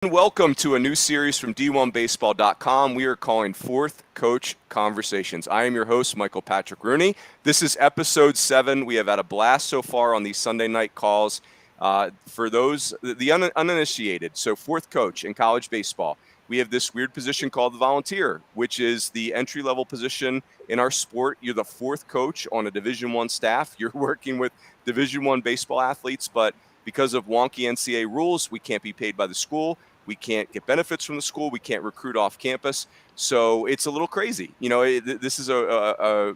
Welcome to a new series from D1Baseball.com. We are calling Fourth Coach Conversations. I am your host, Michael Patrick Rooney. This is episode 7. We have had a blast so far on these Sunday night calls. For those, the uninitiated, so fourth coach in college baseball, we have this weird position called the volunteer, which is the entry-level position in our sport. You're the fourth coach on a Division I staff. You're working with Division I baseball athletes, but because of wonky NCAA rules, we can't be paid by the school. We can't get benefits from the school. We can't recruit off campus. So it's a little crazy. You know, this is a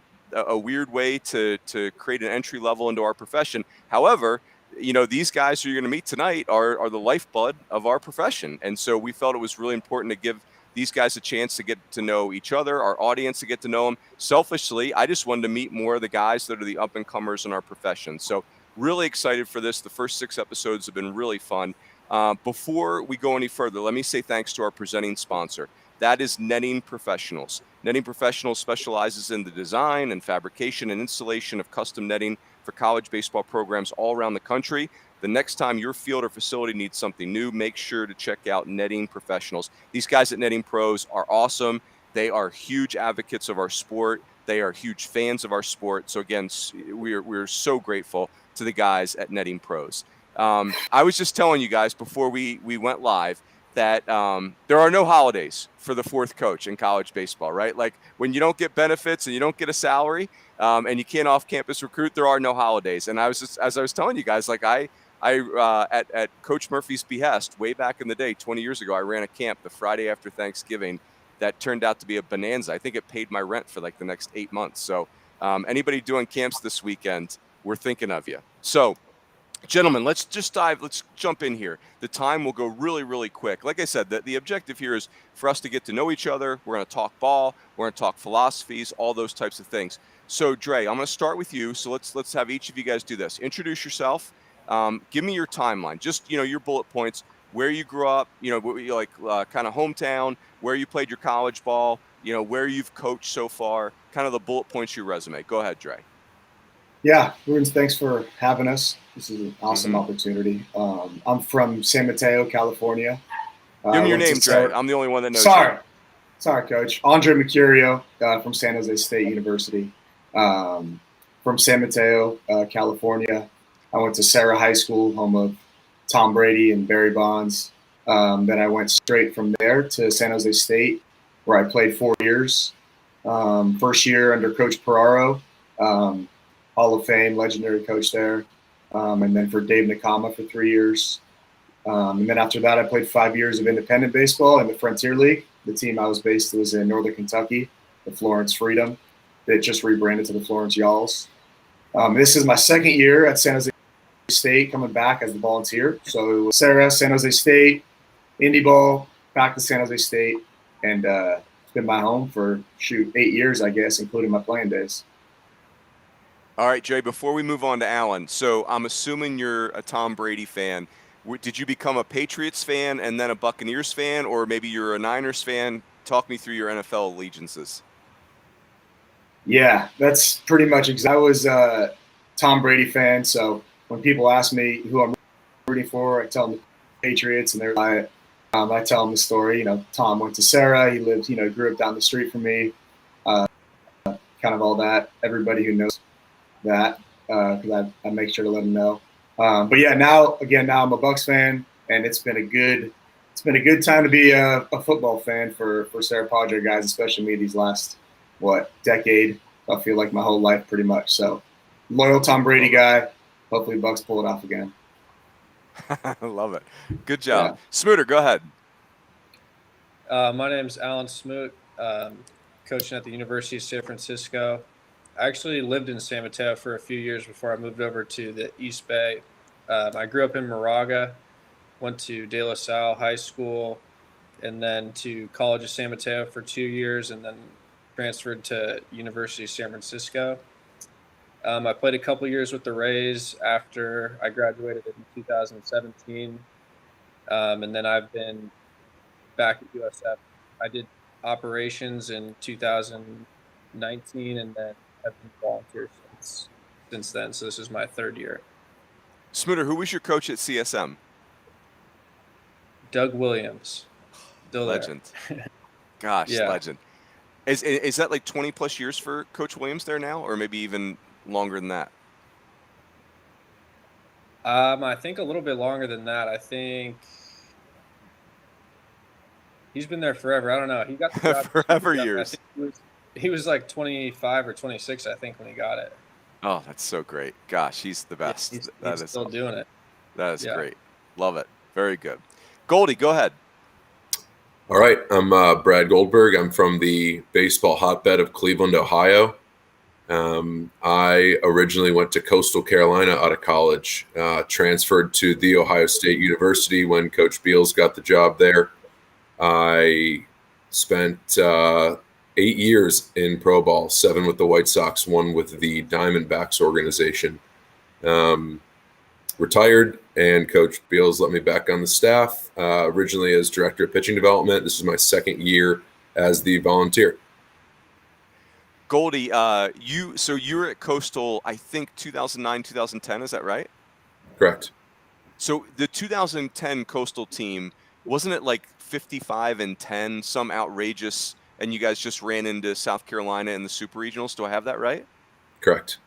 weird way to create an entry level into our profession. However, you know, these guys who you're going to meet tonight are the lifeblood of our profession. And so we felt it was really important to give these guys a chance to get to know each other, our audience to get to know them. Selfishly, I just wanted to meet more of the guys that are the up-and-comers in our profession. So really excited for this. The first 6 episodes have been really fun. Before we go any further, let me say thanks to our presenting sponsor. That is Netting Professionals. Netting Professionals specializes in the design and fabrication and installation of custom netting for college baseball programs all around the country. The next time your field or facility needs something new, make sure to check out Netting Professionals. These guys at Netting Pros are awesome. They are huge advocates of our sport. They are huge fans of our sport. So again, we're so grateful to the guys at Netting Pros. I was just telling you guys before we went live that there are no holidays for the fourth coach in college baseball, right? Like when you don't get benefits and you don't get a salary and you can't off-campus recruit, there are no holidays. And I was just, as I was telling you guys, like I at Coach Murphy's behest, way back in the day, 20 years ago, I ran a camp the Friday after Thanksgiving that turned out to be a bonanza. I think it paid my rent for like the next 8 months. So anybody doing camps this weekend, we're thinking of you. So, gentlemen, let's jump in here. The time will go really, really quick. Like I said, the objective here is for us to get to know each other. We're going to talk ball. We're going to talk philosophies, all those types of things. So, Dre, I'm going to start with you. So let's have each of you guys do this. Introduce yourself. Give me your timeline. Just, you know, your bullet points, where you grew up, you know, like kind of hometown, where you played your college ball, you know, where you've coached so far, kind of the bullet points of your resume. Go ahead, Dre. Yeah, Ruins, thanks for having us. This is an awesome opportunity. I'm from San Mateo, California. Give me your name, Dre. I'm the only one that knows you. Sorry, Coach. Mercurio from San Jose State University. From San Mateo, California. I went to Sarah High School, home of Tom Brady and Barry Bonds. Then I went straight from there to San Jose State, where I played 4 years. First year under Coach Peraro. Hall of Fame, legendary coach there. And then for Dave Nakama for 3 years. And then after that, I played 5 years of independent baseball in the Frontier League. The team I was based was in Northern Kentucky, the Florence Freedom. They just rebranded to the Florence Y'alls. This is my second year at San Jose State, coming back as the volunteer. So it was Sarah, San Jose State, Indy Ball, back to San Jose State. And it's been my home for, 8 years, I guess, including my playing days. All right, Jay, before we move on to Alan, so I'm assuming you're a Tom Brady fan. Did you become a Patriots fan and then a Buccaneers fan, or maybe you're a Niners fan? Talk me through your NFL allegiances. Yeah, that's pretty much I was a Tom Brady fan, so when people ask me who I'm rooting for, I tell them the Patriots, and I tell them the story. You know, Tom went to Sarah. He lived, grew up down the street from me, kind of all that. Everybody who knows that, because I make sure to let them know. But yeah, now I'm a Bucs fan, and it's been a good time to be a football fan for Sarah Padre guys, especially me these last decade. I feel like my whole life pretty much. So loyal Tom Brady guy. Hopefully Bucs pull it off again. I love it. Good job. Yeah. Smooter, go ahead. My name's Alan Smoot, coaching at the University of San Francisco. I actually lived in San Mateo for a few years before I moved over to the East Bay. I grew up in Moraga, went to De La Salle High School, and then to College of San Mateo for 2 years, and then transferred to University of San Francisco. I played a couple years with the Rays after I graduated in 2017, and then I've been back at USF. I did operations in 2019, and then I've been volunteer since then. So this is my 3rd year. Smooter, who was your coach at CSM? Doug Williams. Still there. Legend. Gosh, Yeah. legend. Is that like 20 plus years for Coach Williams there now, or maybe even longer than that? I think a little bit longer than that. I think he's been there forever. I don't know. He got the job Forever super young. years. I think he was like 25 or 26, I think, when he got it. Oh, that's so great. Gosh, he's the best. He's That still doing it. That is Yeah. great. Love it. Very good. Goldie, go ahead. All right. I'm Brad Goldberg. I'm from the baseball hotbed of Cleveland, Ohio. I originally went to Coastal Carolina out of college, transferred to The Ohio State University when Coach Beals got the job there. I spent 8 years in pro ball, 7 with the White Sox, 1 with the Diamondbacks organization. Retired, and Coach Beals let me back on the staff, originally as director of pitching development. This is my 2nd year as the volunteer. Goldie, you were at Coastal, I think 2009, 2010, is that right? Correct. So the 2010 Coastal team, wasn't it like 55-10, some outrageous, and you guys just ran into South Carolina in the Super Regionals? Do I have that right? Correct.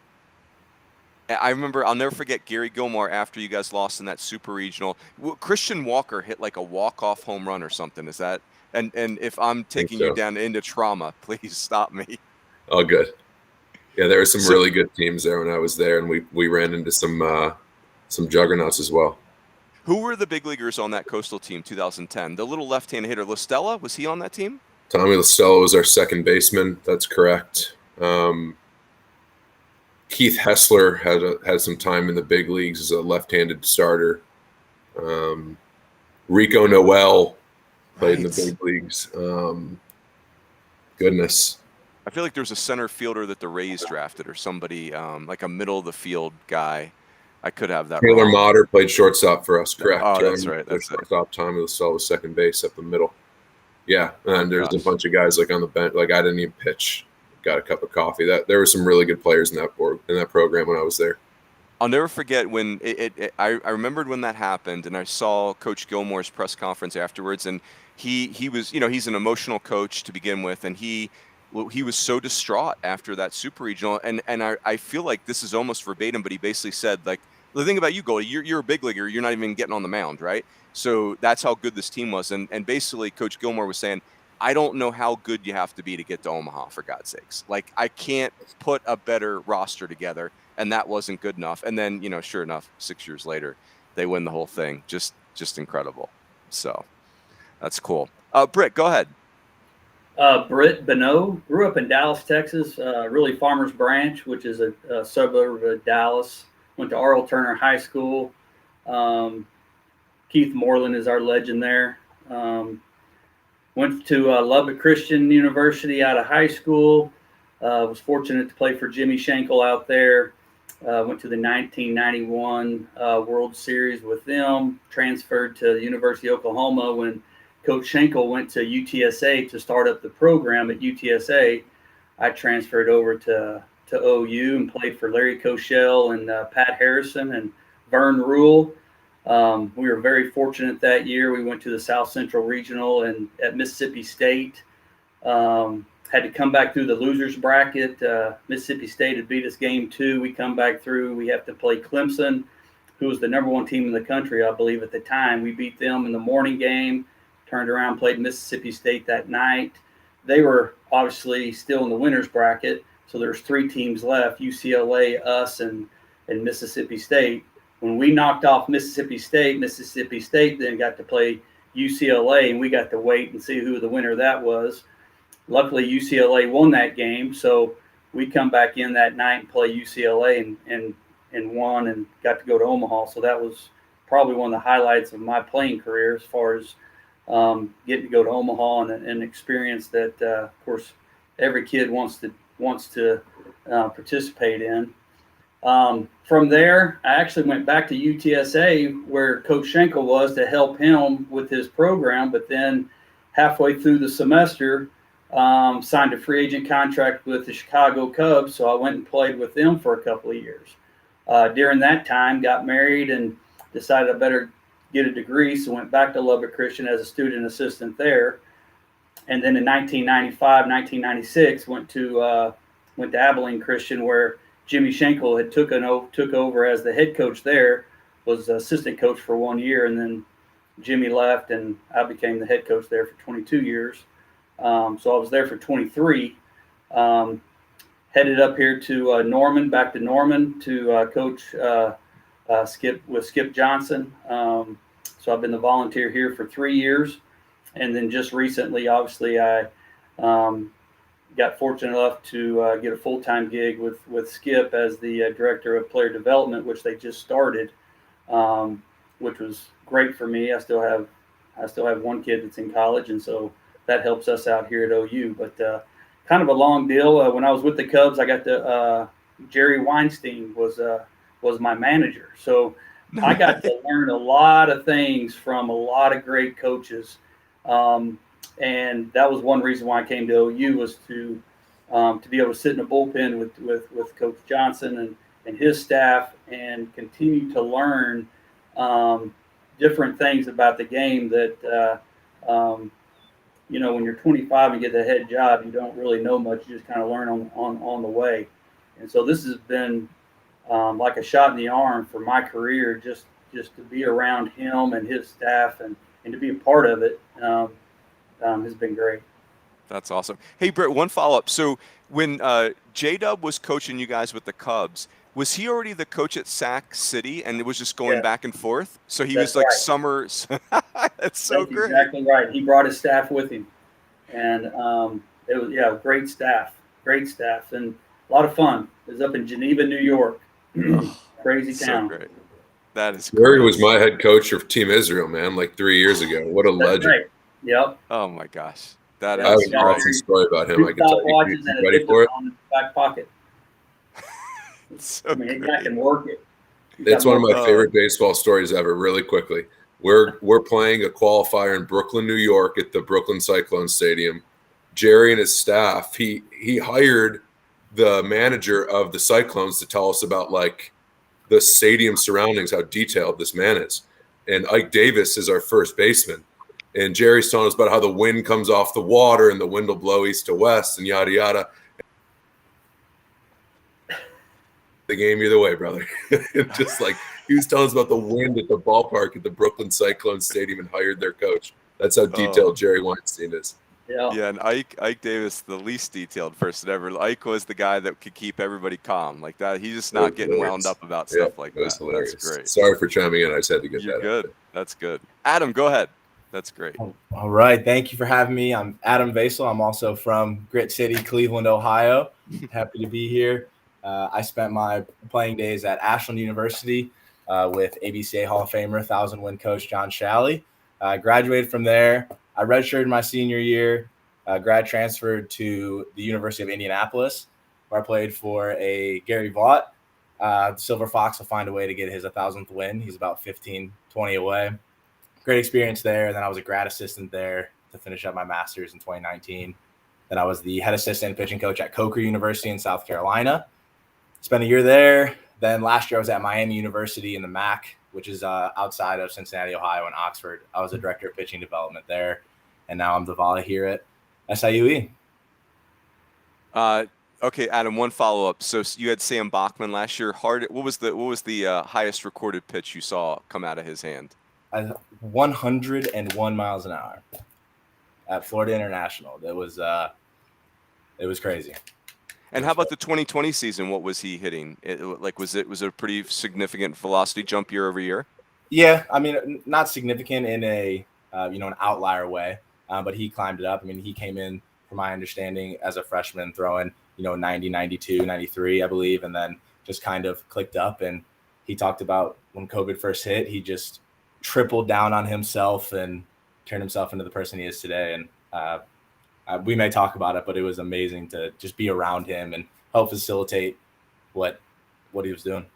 I remember, I'll never forget Gary Gilmore after you guys lost in that Super Regional. Christian Walker hit like a walk-off home run or something. Is that? And if I'm taking you down into trauma, please stop me. Oh, good. Yeah, there were some really good teams there when I was there, and we ran into some juggernauts as well. Who were the big leaguers on that Coastal team 2010? The little left-hand hitter, Listella, was he on that team? Tommy Listella was our second baseman. That's correct. Keith Hessler had some time in the big leagues as a left-handed starter. Rico Noel played in the big leagues. Goodness. I feel like there was a center fielder that the Rays drafted, or somebody like a middle of the field guy. I could have that Taylor wrong. Motter played shortstop for us, correct? Oh, that's right. That's shortstop. Tommy Listella was second base up the middle. Yeah, and there's a bunch of guys like on the bench. Like I didn't even pitch. Got a cup of coffee. There were some really good players in that program when I was there. I'll never forget when I remembered when that happened, and I saw Coach Gilmore's press conference afterwards, and he was, he's an emotional coach to begin with, and he was so distraught after that Super Regional, and I feel like this is almost verbatim, but he basically said, like, the thing about you, Goldie, you're a big leaguer, you're not even getting on the mound, right? So that's how good this team was, and basically Coach Gilmore was saying, I don't know how good you have to be to get to Omaha, for God's sakes. Like, I can't put a better roster together, and that wasn't good enough. And then, sure enough, 6 years later, they win the whole thing. Just incredible. So that's cool. Britt, go ahead. Britt, Bonneau, grew up in Dallas, Texas, really Farmers Branch, which is a suburb of Dallas. Went to Arl Turner High School. Keith Moreland is our legend there. Went to Lubbock Christian University out of high school. Was fortunate to play for Jimmy Schenkel out there. Went to the 1991 World Series with them. Transferred to the University of Oklahoma when Coach Schenkel went to UTSA to start up the program at UTSA. I transferred over to OU and played for Larry Koshel and Pat Harrison and Vern Rule. We were very fortunate that year. We went to the South Central Regional and at Mississippi State. Had to come back through the losers bracket. Mississippi State had beat us game 2. We come back through. We have to play Clemson, who was the number 1 team in the country, I believe, at the time. We beat them in the morning game, turned around, played Mississippi State that night. They were obviously still in the winners bracket, so there's 3 teams left, UCLA, us, and Mississippi State. When we knocked off Mississippi State then got to play UCLA, and we got to wait and see who the winner of that was. Luckily, UCLA won that game, so we come back in that night and play UCLA and won and got to go to Omaha. So that was probably one of the highlights of my playing career as far as getting to go to Omaha and an experience that, of course, every kid wants to participate in. From there, I actually went back to UTSA where Coach Schenkel was to help him with his program, but then halfway through the semester, signed a free agent contract with the Chicago Cubs, so I went and played with them for a couple of years. During that time, got married and decided I better get a degree, so went back to Lubbock Christian as a student assistant there. And then in 1995, 1996, went to Abilene Christian, where Jimmy Schenkel had took over as the head coach there, was assistant coach for 1 year, and then Jimmy left, and I became the head coach there for 22 years. So I was there for 23. Headed up here to Norman, back to Norman to coach Skip Johnson. So I've been the volunteer here for 3 years. And then just recently, obviously, I got fortunate enough to get a full-time gig with Skip as the director of player development, which they just started, which was great for me. I still have one kid that's in college, and so that helps us out here at OU. But kind of a long deal. When I was with the Cubs, I got to Jerry Weinstein was my manager, so I got to learn a lot of things from a lot of great coaches. And that was one reason why I came to OU, was to be able to sit in a bullpen with Coach Johnson and his staff and continue to learn different things about the game that, when you're 25 and get the head job, you don't really know much. You just kind of learn on the way. And so this has been like a shot in the arm for my career, just to be around him and his staff and to be a part of it has been great. That's awesome. Hey, Britt, one follow-up. So when J-Dub was coaching you guys with the Cubs, was he already the coach at Sac City and it was just going back and forth? So he was like right. Summer. That's so great. Exactly right. He brought his staff with him. And it was, great staff, and a lot of fun. It was up in Geneva, New York. Crazy town. So great. That is Gary great. was my head coach of Team Israel, man, like 3 years ago. What a legend. Right. Yep. Oh, my gosh. That I have is an awesome story about him. I can tell you. Watches You and ready for it? on his back pocket. so That guy can work it. It's one of my favorite baseball stories ever. Really quickly, we're playing a qualifier in Brooklyn, New York, at the Brooklyn Cyclone Stadium. Jerry and his staff, he hired the manager of the Cyclones to tell us about like the stadium surroundings, how detailed this man is. And Ike Davis is our first baseman. And Jerry's telling us about how the wind comes off the water and the wind will blow east to west and yada yada. The game either way, brother. Just like he was telling us about the wind at the ballpark at the Brooklyn Cyclone Stadium and hired their coach. That's how detailed Jerry Weinstein is. Yeah, and Ike Davis, the least detailed person ever. Ike was the guy that could keep everybody calm like that. He's just not getting wound up about stuff like that. Hilarious. That's great. Sorry for chiming in. I just had to get You're that. Good. That's good. Adam, go ahead. That's great. All right. Thank you for having me. I'm Adam Vasil. I'm also from Grit City, Cleveland, Ohio. Happy to be here. I spent my playing days at Ashland University with ABCA Hall of Famer, 1,000-win coach John Shalley. I graduated from there. I redshirted my senior year, grad transferred to the University of Indianapolis, where I played for a Gary Vaught. The Silver Fox will find a way to get his 1,000th win. He's about 15, 20 away. Great experience there. And then I was a grad assistant there to finish up my master's in 2019. Then I was the head assistant pitching coach at Coker University in South Carolina. Spent a year there. Then last year I was at Miami University in the MAC, which is outside of Cincinnati, Ohio, and Oxford. I was a director of pitching development there. And now I'm the volley here at SIUE. Okay, Adam, one follow-up. So you had Sam Bachman last year. What was the highest recorded pitch you saw come out of his hand? 101 miles an hour at Florida International. It was crazy. And how about the 2020 season? What was he hitting? Was it a pretty significant velocity jump year over year? Yeah, I mean, not significant in a an outlier way, but he climbed it up. I mean, he came in, from my understanding, as a freshman throwing 90, 92, 93, I believe, and then just kind of clicked up. And he talked about when COVID first hit, he just tripled down on himself and turned himself into the person he is today. And we may talk about it, but it was amazing to just be around him and help facilitate what he was doing.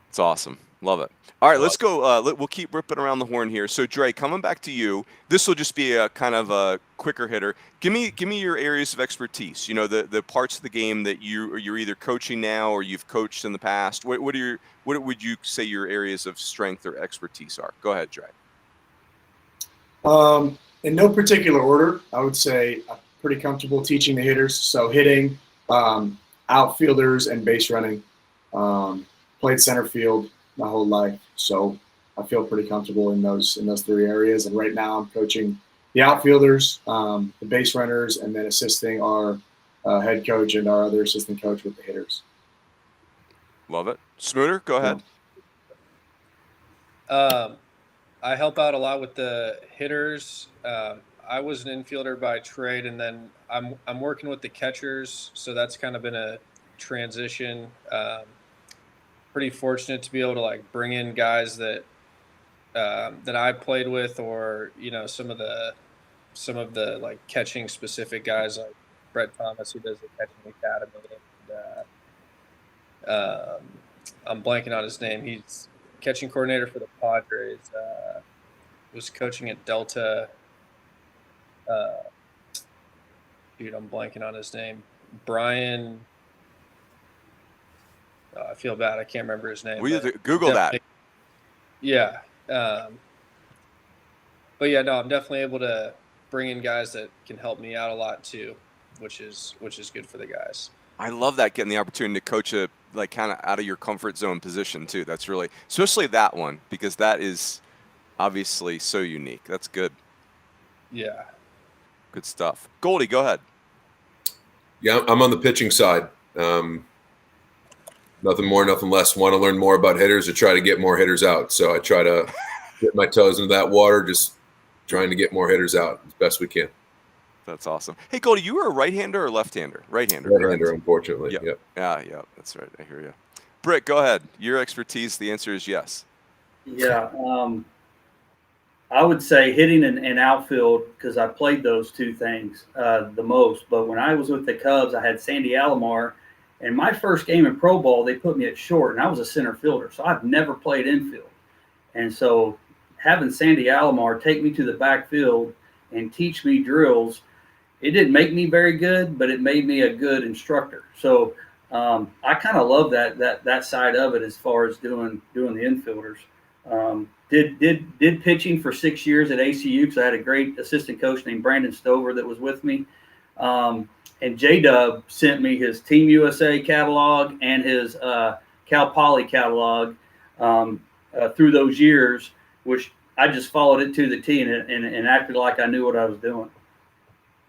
It's awesome. Love it. All right, let's go. We'll keep ripping around the horn here. So, Dre, coming back to you, this will just be a kind of a quicker hitter. Give me your areas of expertise. You know, the parts of the game that you're either coaching now or you've coached in the past. What would you say your areas of strength or expertise are? Go ahead, Dre. In no particular order, I would say I'm pretty comfortable teaching the hitters. So hitting, outfielders, and base running. Played center field my whole life, so I feel pretty comfortable in those 3 areas. And right now, I'm coaching the outfielders, the base runners, and then assisting our head coach and our other assistant coach with the hitters. Love it. Smooter, go ahead. I help out a lot with the hitters. I was an infielder by trade, and then I'm working with the catchers, so that's kind of been a transition. Pretty fortunate to be able to like bring in guys that I played with, or you know, some of the like catching specific guys like Brett Thomas, who does the catching academy. And, I'm blanking on his name. He's catching coordinator for the Padres. Was coaching at Delta. Dude, I'm blanking on his name. Brian. I feel bad. I can't remember his name. We have to Google that. Yeah. But yeah, no, I'm definitely able to bring in guys that can help me out a lot too, which is good for the guys. I love that, getting the opportunity to coach a like kind of out of your comfort zone position too. That's really, especially that one, because that is obviously so unique. That's good. Yeah. Good stuff. Goldie, go ahead. Yeah, I'm on the pitching side. Nothing more, nothing less. Want to learn more about hitters or try to get more hitters out. So I try to dip my toes into that water, just trying to get more hitters out as best we can. That's awesome. Hey, Goldie, you were a right-hander or left-hander? Right-hander. Right-hander, unfortunately. Yep. Yep. Yeah, that's right. I hear you. Britt, go ahead. Your expertise, the answer is yes. Yeah. I would say hitting and outfield, because I played those 2 things the most. But when I was with the Cubs, I had Sandy Alomar. And my first game in pro ball, they put me at short, and I was a center fielder. So I've never played infield. And so having Sandy Alomar take me to the backfield and teach me drills, it didn't make me very good, but it made me a good instructor. So I kind of love that side of it as far as doing the infielders. Did pitching for 6 years at ACU, because I had a great assistant coach named Brandon Stover that was with me. And J-Dub sent me his Team USA catalog and his Cal Poly catalog through those years, which I just followed it to the T and acted like I knew what I was doing.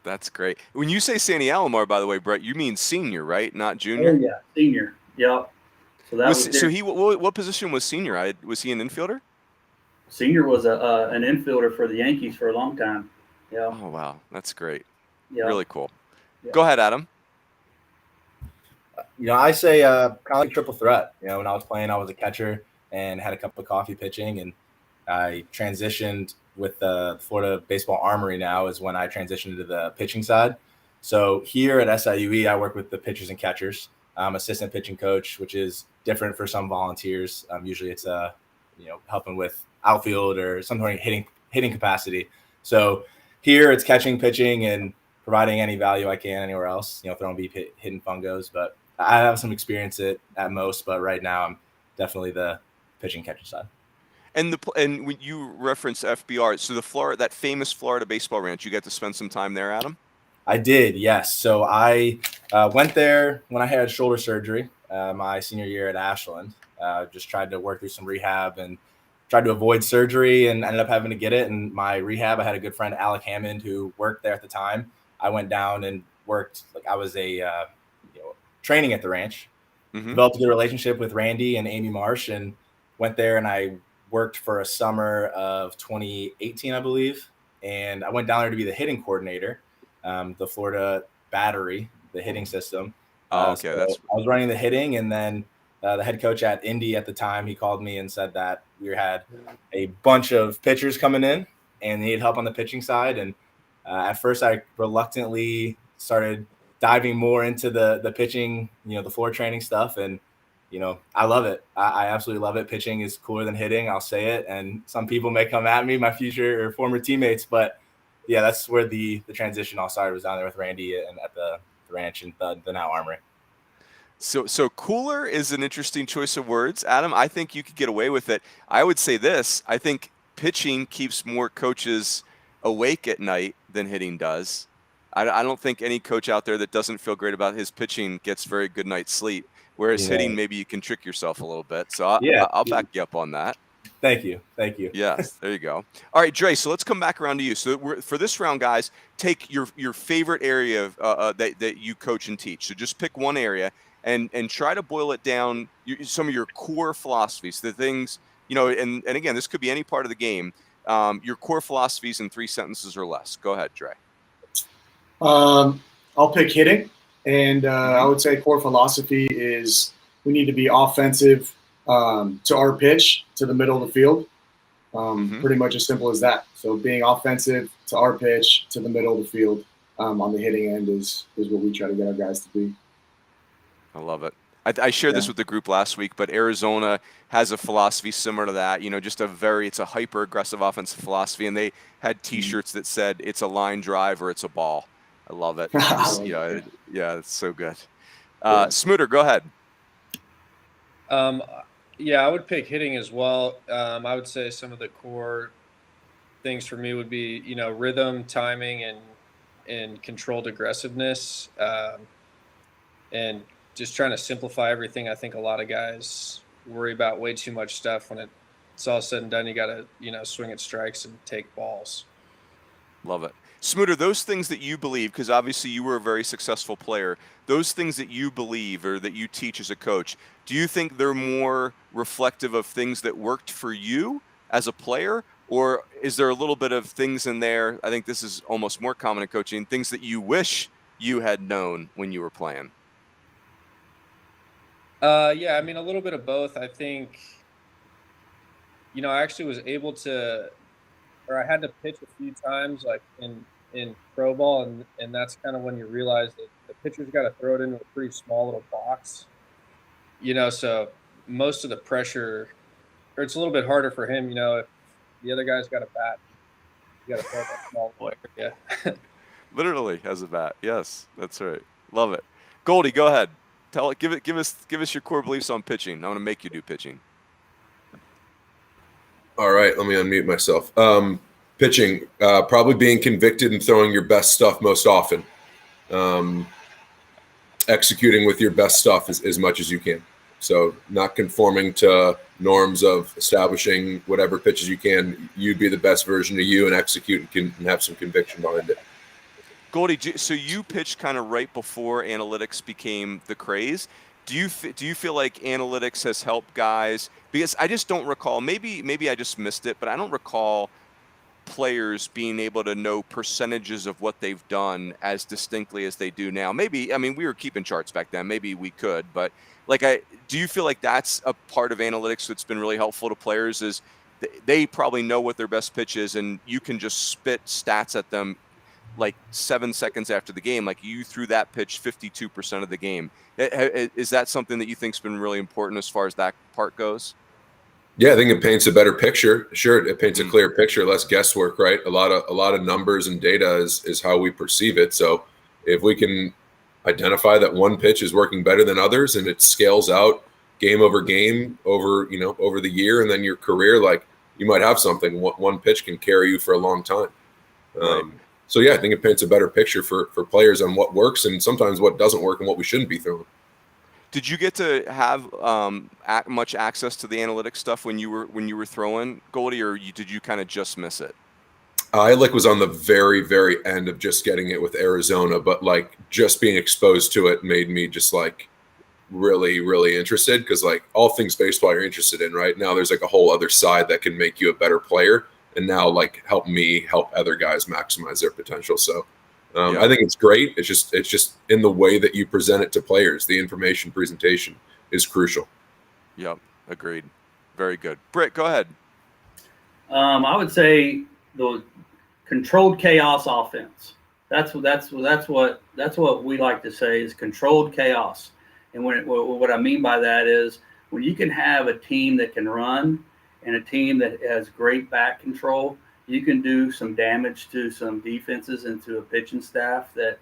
That's great. When you say Sandy Alomar, by the way, Brett, you mean senior, right? Not junior? Oh, yeah, senior. Yep. So that so he what position was senior? Was he an infielder? Senior was an infielder for the Yankees for a long time. Yeah. Oh, wow. That's great. Yeah. Really cool. Yeah. Go ahead, Adam. You know, I say kind of like triple threat. You know, when I was playing, I was a catcher and had a cup of coffee pitching, and I transitioned with the Florida Baseball Armory. Now is when I transitioned to the pitching side. So here at SIUE, I work with the pitchers and catchers. I'm assistant pitching coach, which is different for some volunteers. Usually it's helping with outfield or something hitting capacity. So here it's catching, pitching, and providing any value I can anywhere else. You know, throwing beep, hitting fungos. But I have some experience at most. But right now I'm definitely the pitching catcher side. And when you reference FBR, so that famous Florida baseball ranch, you got to spend some time there, Adam? I did, yes. So I went there when I had shoulder surgery my senior year at Ashland. Just tried to work through some rehab and tried to avoid surgery, and ended up having to get it. And my rehab, I had a good friend, Alec Hammond, who worked there at the time. I went down and worked, like I was training at the ranch. Mm-hmm. Developed a good relationship with Randy and Amy Marsh, and went there, and I worked for a summer of 2018, I believe. And I went down there to be the hitting coordinator, the Florida Battery, the hitting system. Okay, so I was running the hitting, and then the head coach at Indy at the time, he called me and said that we had a bunch of pitchers coming in and they needed help on the pitching side. And at first I reluctantly started diving more into the pitching, the floor training stuff. And I love it. I absolutely love it. Pitching is cooler than hitting. I'll say it. And some people may come at me, my future or former teammates, but yeah, that's where the transition all started, was down there with Randy and at the ranch and the now Armory. So cooler is an interesting choice of words. Adam, I think you could get away with it. I would say this. I think pitching keeps more coaches awake at night than hitting does. I don't think any coach out there that doesn't feel great about his pitching gets very good night's sleep. Whereas hitting, maybe you can trick yourself a little bit. So I'll back you up on that. Thank you. Yes, there you go. All right, Dre, so let's come back around to you. So for this round, guys, take your favorite area that you coach and teach. So just pick one area and try to boil it down, some of your core philosophies, the things, and again, this could be any part of the game, your core philosophies in 3 sentences or less. Go ahead, Dre. I'll pick hitting, and I would say core philosophy is we need to be offensive to our pitch, to the middle of the field. Pretty much as simple as that. So being offensive to our pitch, to the middle of the field on the hitting end is what we try to get our guys to be. I love it. I shared this with the group last week, but Arizona has a philosophy similar to that. It's a hyper aggressive offensive philosophy, and they had T-shirts that said it's a line drive or it's a ball. I love it. It's so good. Smooter, go ahead. I would pick hitting as well. I would say some of the core things for me would be, rhythm, timing, and controlled aggressiveness, and just trying to simplify everything. I think a lot of guys worry about way too much stuff. When it's all said and done, you got to, swing at strikes and take balls. Love it. Smooter, those things that you believe, because obviously you were a very successful player, those things that you believe or that you teach as a coach, do you think they're more reflective of things that worked for you as a player? Or is there a little bit of things in there, I think this is almost more common in coaching, things that you wish you had known when you were playing? A little bit of both. I think, I actually was able to, or I had to pitch a few times, like in pro ball, and that's kind of when you realize that the pitcher's got to throw it into a pretty small little box, so most of the pressure, or it's a little bit harder for him, if the other guy's got a bat, you got to throw that small boy. Yeah. Literally has a bat. Yes, that's right. Love it. Goldie, go ahead. Give us your core beliefs on pitching. I want to make you do pitching. All right, let me unmute myself. Pitching, probably being convicted and throwing your best stuff most often. Executing with your best stuff as much as you can. So not conforming to norms of establishing whatever pitches you can. You be the best version of you and execute and have some conviction behind it. Goldie, so you pitched kind of right before analytics became the craze. Do you feel like analytics has helped guys? Because I just don't recall. Maybe I just missed it, but I don't recall players being able to know percentages of what they've done as distinctly as they do now. We were keeping charts back then. Maybe we could, but do you feel like that's a part of analytics that's been really helpful to players? Is they probably know what their best pitch is, and you can just spit stats at them like 7 seconds after the game, like you threw that pitch 52% of the game. Is that something that you think's been really important as far as that part goes? Yeah, I think it paints a better picture. Sure, it paints a clear picture, less guesswork, right? A lot of numbers and data is how we perceive it. So if we can identify that one pitch is working better than others, and it scales out game over game over the year and then your career, like you might have something. One pitch can carry you for a long time. Right. So yeah, I think it paints a better picture for players on what works and sometimes what doesn't work and what we shouldn't be throwing. Did you get to have much access to the analytics stuff when you were throwing, Goldie, or did you kind of just miss it? I was on the very, very end of just getting it with Arizona, but just being exposed to it made me just really, really interested, because all things baseball you're interested in, right? Now there's a whole other side that can make you a better player, and now help me help other guys maximize their potential. So I think it's great. It's just in the way that you present it to players. The information presentation is crucial. Yep, agreed. Very good. Britt, go ahead. I would say the controlled chaos offense. That's what we like to say is controlled chaos. And what I mean by that is when you can have a team that can run and a team that has great back control, you can do some damage to some defenses and to a pitching staff that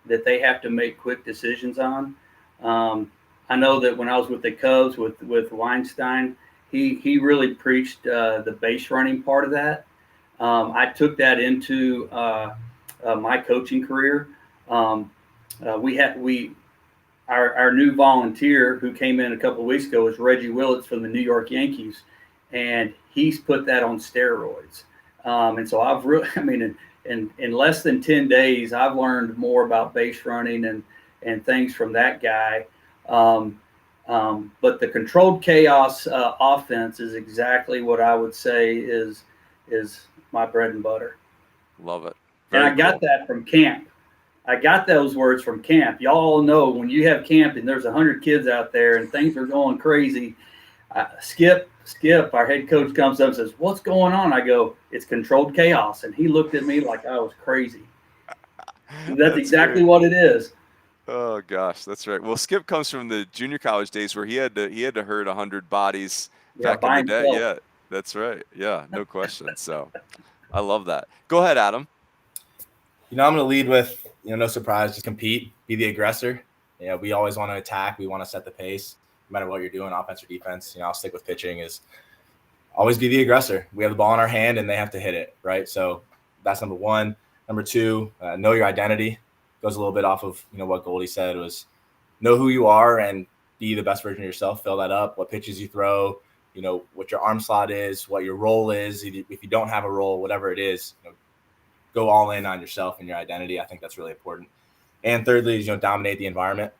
they have to make quick decisions on. I know that when I was with the Cubs with Weinstein, he really preached the base running part of that. I took that into my coaching career. Our new volunteer who came in a couple of weeks ago was Reggie Willits from the New York Yankees, and he's put that on steroids. And so I've really, in less than 10 days, I've learned more about base running and things from that guy. But the controlled chaos offense is exactly what I would say is my bread and butter. Love it. And I got that from camp. I got those words from camp. Y'all know when you have camp and there's 100 kids out there and things are going crazy, Skip, our head coach, comes up and says, "What's going on?" I go, "It's controlled chaos." And he looked at me like I was crazy. That's exactly what it is. Oh gosh, that's right. Well, Skip comes from the junior college days where he had to herd 100 bodies back in the day. Himself. Yeah, that's right. Yeah, no question. So I love that. Go ahead, Adam. I'm going to lead with, no surprise, just compete, be the aggressor. We always want to attack. We want to set the pace, no matter what you're doing, offense or defense. I'll stick with pitching is always be the aggressor. We have the ball in our hand and they have to hit it, right? So that's number one. Number two, know your identity. Goes a little bit off of, what Goldie said was know who you are and be the best version of yourself. Fill that up, what pitches you throw, what your arm slot is, what your role is. If you don't have a role, whatever it is, go all in on yourself and your identity. I think that's really important. And thirdly is, dominate the environment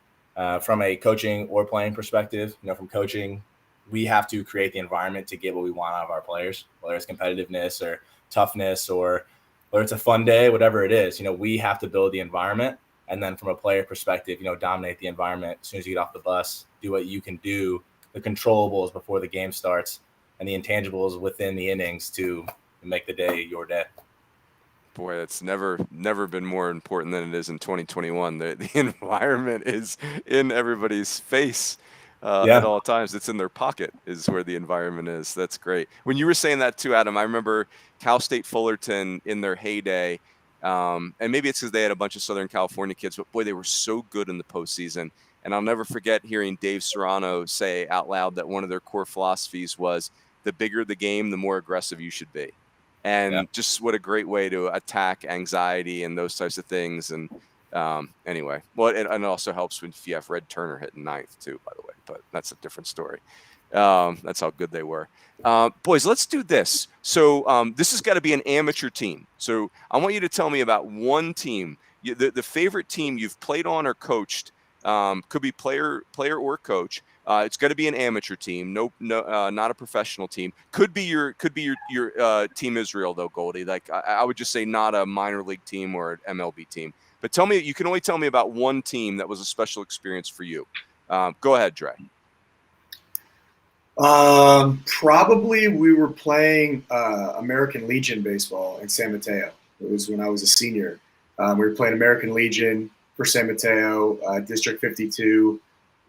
from a coaching or playing perspective. From coaching, we have to create the environment to get what we want out of our players, whether it's competitiveness or toughness or whether it's a fun day, whatever it is. We have to build the environment. And then from a player perspective, dominate the environment. As soon as you get off the bus, do what you can do, the controllables before the game starts and the intangibles within the innings to make the day your day. Boy, it's never been more important than it is in 2021. The environment is in everybody's face at all times. It's in their pocket is where the environment is. That's great. When you were saying that too, Adam, I remember Cal State Fullerton in their heyday, and maybe it's because they had a bunch of Southern California kids, but boy, they were so good in the postseason. And I'll never forget hearing Dave Serrano say out loud that one of their core philosophies was the bigger the game, the more aggressive you should be. And just what a great way to attack anxiety and those types of things. And anyway, well, it also helps if you have Red Turner hitting ninth too, by the way, but that's a different story. That's how good they were. Boys, let's do this. So this has got to be an amateur team. So I want you to tell me about one team, the favorite team you've played on or coached. Could be player or coach. It's got to be an amateur team. No, not a professional team. Could be your Team Israel though, Goldie. Like I would just say not a minor league team or an MLB team. But tell me, you can only tell me about one team that was a special experience for you. Go ahead, Dre. Probably we were playing American Legion baseball in San Mateo. It was when I was a senior. We were playing American Legion for San Mateo, District 52.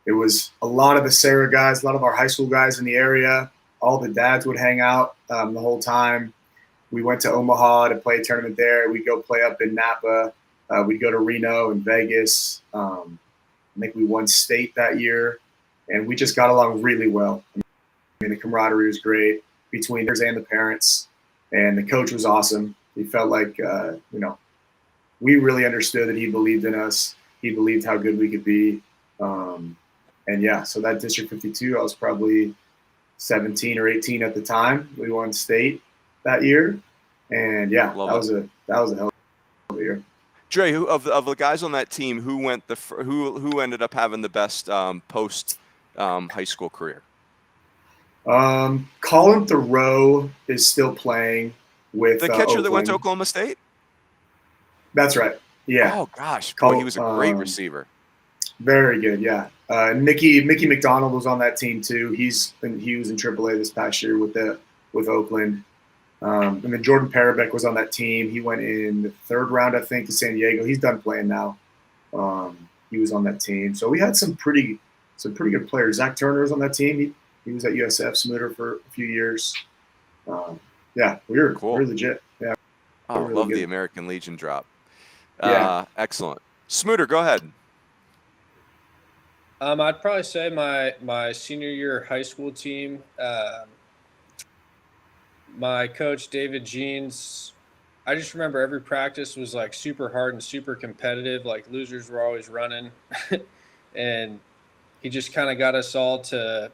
It was a lot of the Sarah guys, a lot of our high school guys in the area. All the dads would hang out the whole time. We went to Omaha to play a tournament there. We'd go play up in Napa. We'd go to Reno and Vegas. I think we won state that year. And we just got along really well. The camaraderie was great between us and the parents. And the coach was awesome. He felt like, we really understood that he believed in us. He believed how good we could be. So that District 52, I was probably 17 or 18 at the time. We won state that year. And that was a hell of a year. Dre, who of the guys on that team, who ended up having the best post high school career? Colin Thoreau is still playing with the catcher Oakland. that went to Oklahoma State. That's right. Yeah. Oh gosh, boy, he was a great receiver. Very good. Yeah. Mickey McDonald was on that team too. He was in AAA this past year with Oakland. And then Jordan Parabek was on that team. He went in the third round, I think, to San Diego. He's done playing now. He was on that team. So we had some pretty some pretty good players. Zach Turner was on that team. He was at USF Smooter for a few years. Yeah, we were legit. Yeah. Oh, really love good. the American Legion drop. Yeah. Excellent. Smooter, go ahead. I'd probably say my senior year high school team, my coach, David Jeans, I just remember every practice was like super hard and super competitive. Like losers were always running. And he just kind of got us all to,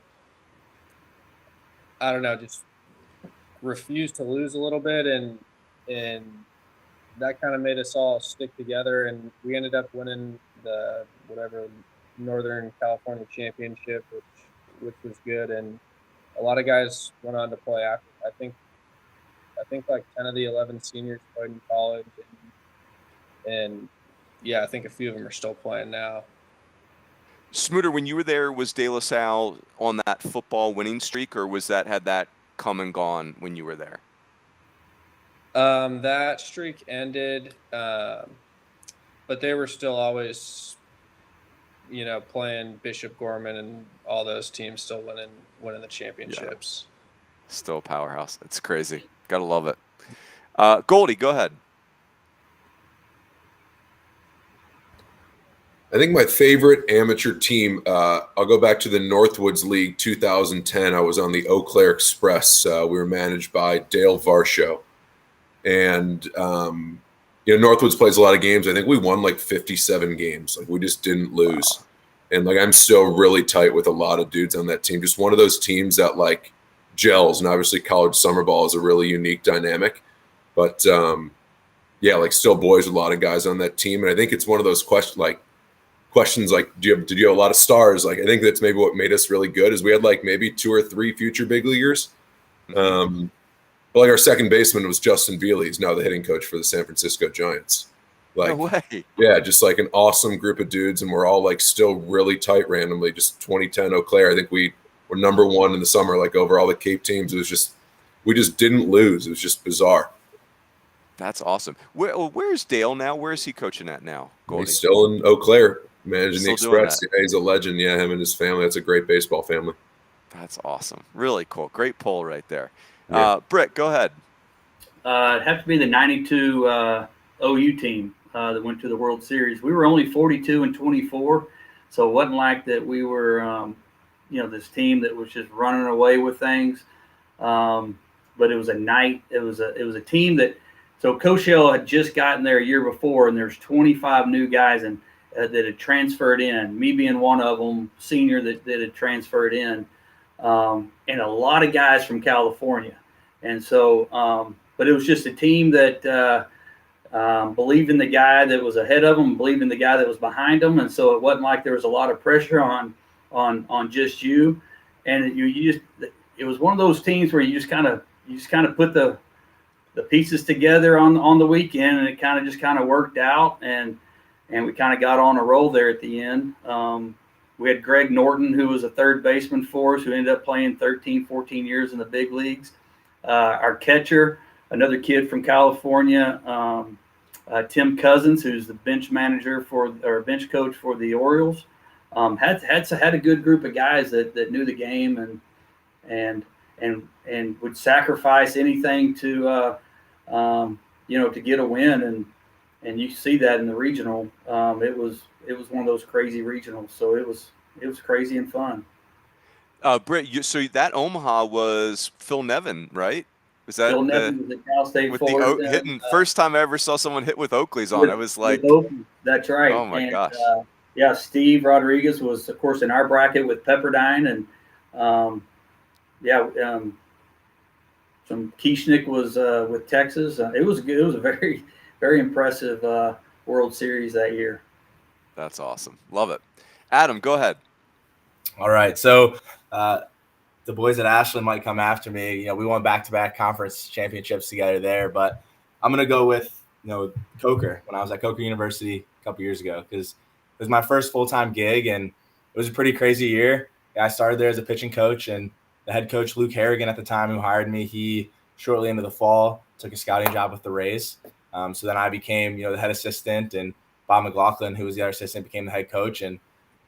I don't know, just refuse to lose a little bit. And that kind of made us all stick together. And we ended up winning the Northern California championship, which was good. And a lot of guys went on to play after. I think like 10 of the 11 seniors played in college, and yeah, I think a few of them are still playing now. Smooter, when you were there, was De La Salle on that football winning streak, or had that come and gone when you were there? That streak ended, but they were still always, playing Bishop Gorman and all those teams, still winning the championships. Yeah. Still a powerhouse. It's crazy. Gotta love it. Goldie, go ahead. I think my favorite amateur team, I'll go back to the Northwoods League 2010. I was on the Eau Claire Express. We were managed by Dale Varsho. And, Northwoods plays a lot of games. I think we won like 57 games. Like we just didn't lose. Wow. And like I'm still really tight with a lot of dudes on that team. Just one of those teams that like gels. And obviously college summer ball is a really unique dynamic. But, like still boys with a lot of guys on that team. And I think it's one of those questions like, did you have a lot of stars? Like, I think that's maybe what made us really good is we had like maybe 2 or 3 future big leaguers. But like our second baseman was Justin Veely. He's now the hitting coach for the San Francisco Giants. Like, no way. Yeah, just like an awesome group of dudes. And we're all like still really tight randomly. Just 2010 Eau Claire. I think we were number 1 in the summer, like over all the Cape teams. It was just, we just didn't lose. It was just bizarre. That's awesome. Where's Dale now? Where is he coaching at now? Goldie? He's still in Eau Claire. Managing the Still Express. Yeah, he's a legend. Yeah, him and his family. That's a great baseball family. That's awesome. Really cool. Great poll right there. Yeah. Britt, go ahead. It'd have to be the 92 OU team that went to the World Series. We were only 42-24, so it wasn't like that we were, this team that was just running away with things. But it was a team that, so Coachell had just gotten there a year before, and there's 25 new guys and that had transferred in, me being one of them, senior that had transferred in, and a lot of guys from California. And so, but it was just a team that believed in the guy that was ahead of them, believed in the guy that was behind them. And so it wasn't like there was a lot of pressure on just you. And it was one of those teams where you just kind of put the pieces together on the weekend, and it kind of worked out. And we kind of got on a roll there at the end. We had Greg Norton, who was a third baseman for us, who ended up playing 13, 14 years in the big leagues. Our catcher, another kid from California, Tim Cousins, who's the bench bench coach for the Orioles, had a good group of guys that knew the game and would sacrifice anything to get a win. And you see that in the regional. It was one of those crazy regionals. So it was crazy and fun. Britt, so that Omaha was Phil Nevin, right? Was that Phil Nevin was at Cal State forward. Hitting first time I ever saw someone hit with Oakley's on. I was like, that's right. Oh my gosh. Steve Rodriguez was, of course, in our bracket with Pepperdine, and some Kieschnick was with Texas. It was a very, very impressive World Series that year. That's awesome. Love it. Adam, go ahead. All right. So the boys at Ashland might come after me. We won back-to-back conference championships together there. But I'm going to go with, Coker when I was at Coker University a couple years ago, because it was my first full-time gig, and it was a pretty crazy year. I started there as a pitching coach, and the head coach, Luke Harrigan, at the time, who hired me, he shortly into the fall took a scouting job with the Rays. So then I became, the head assistant, and Bob McLaughlin, who was the other assistant, became the head coach. And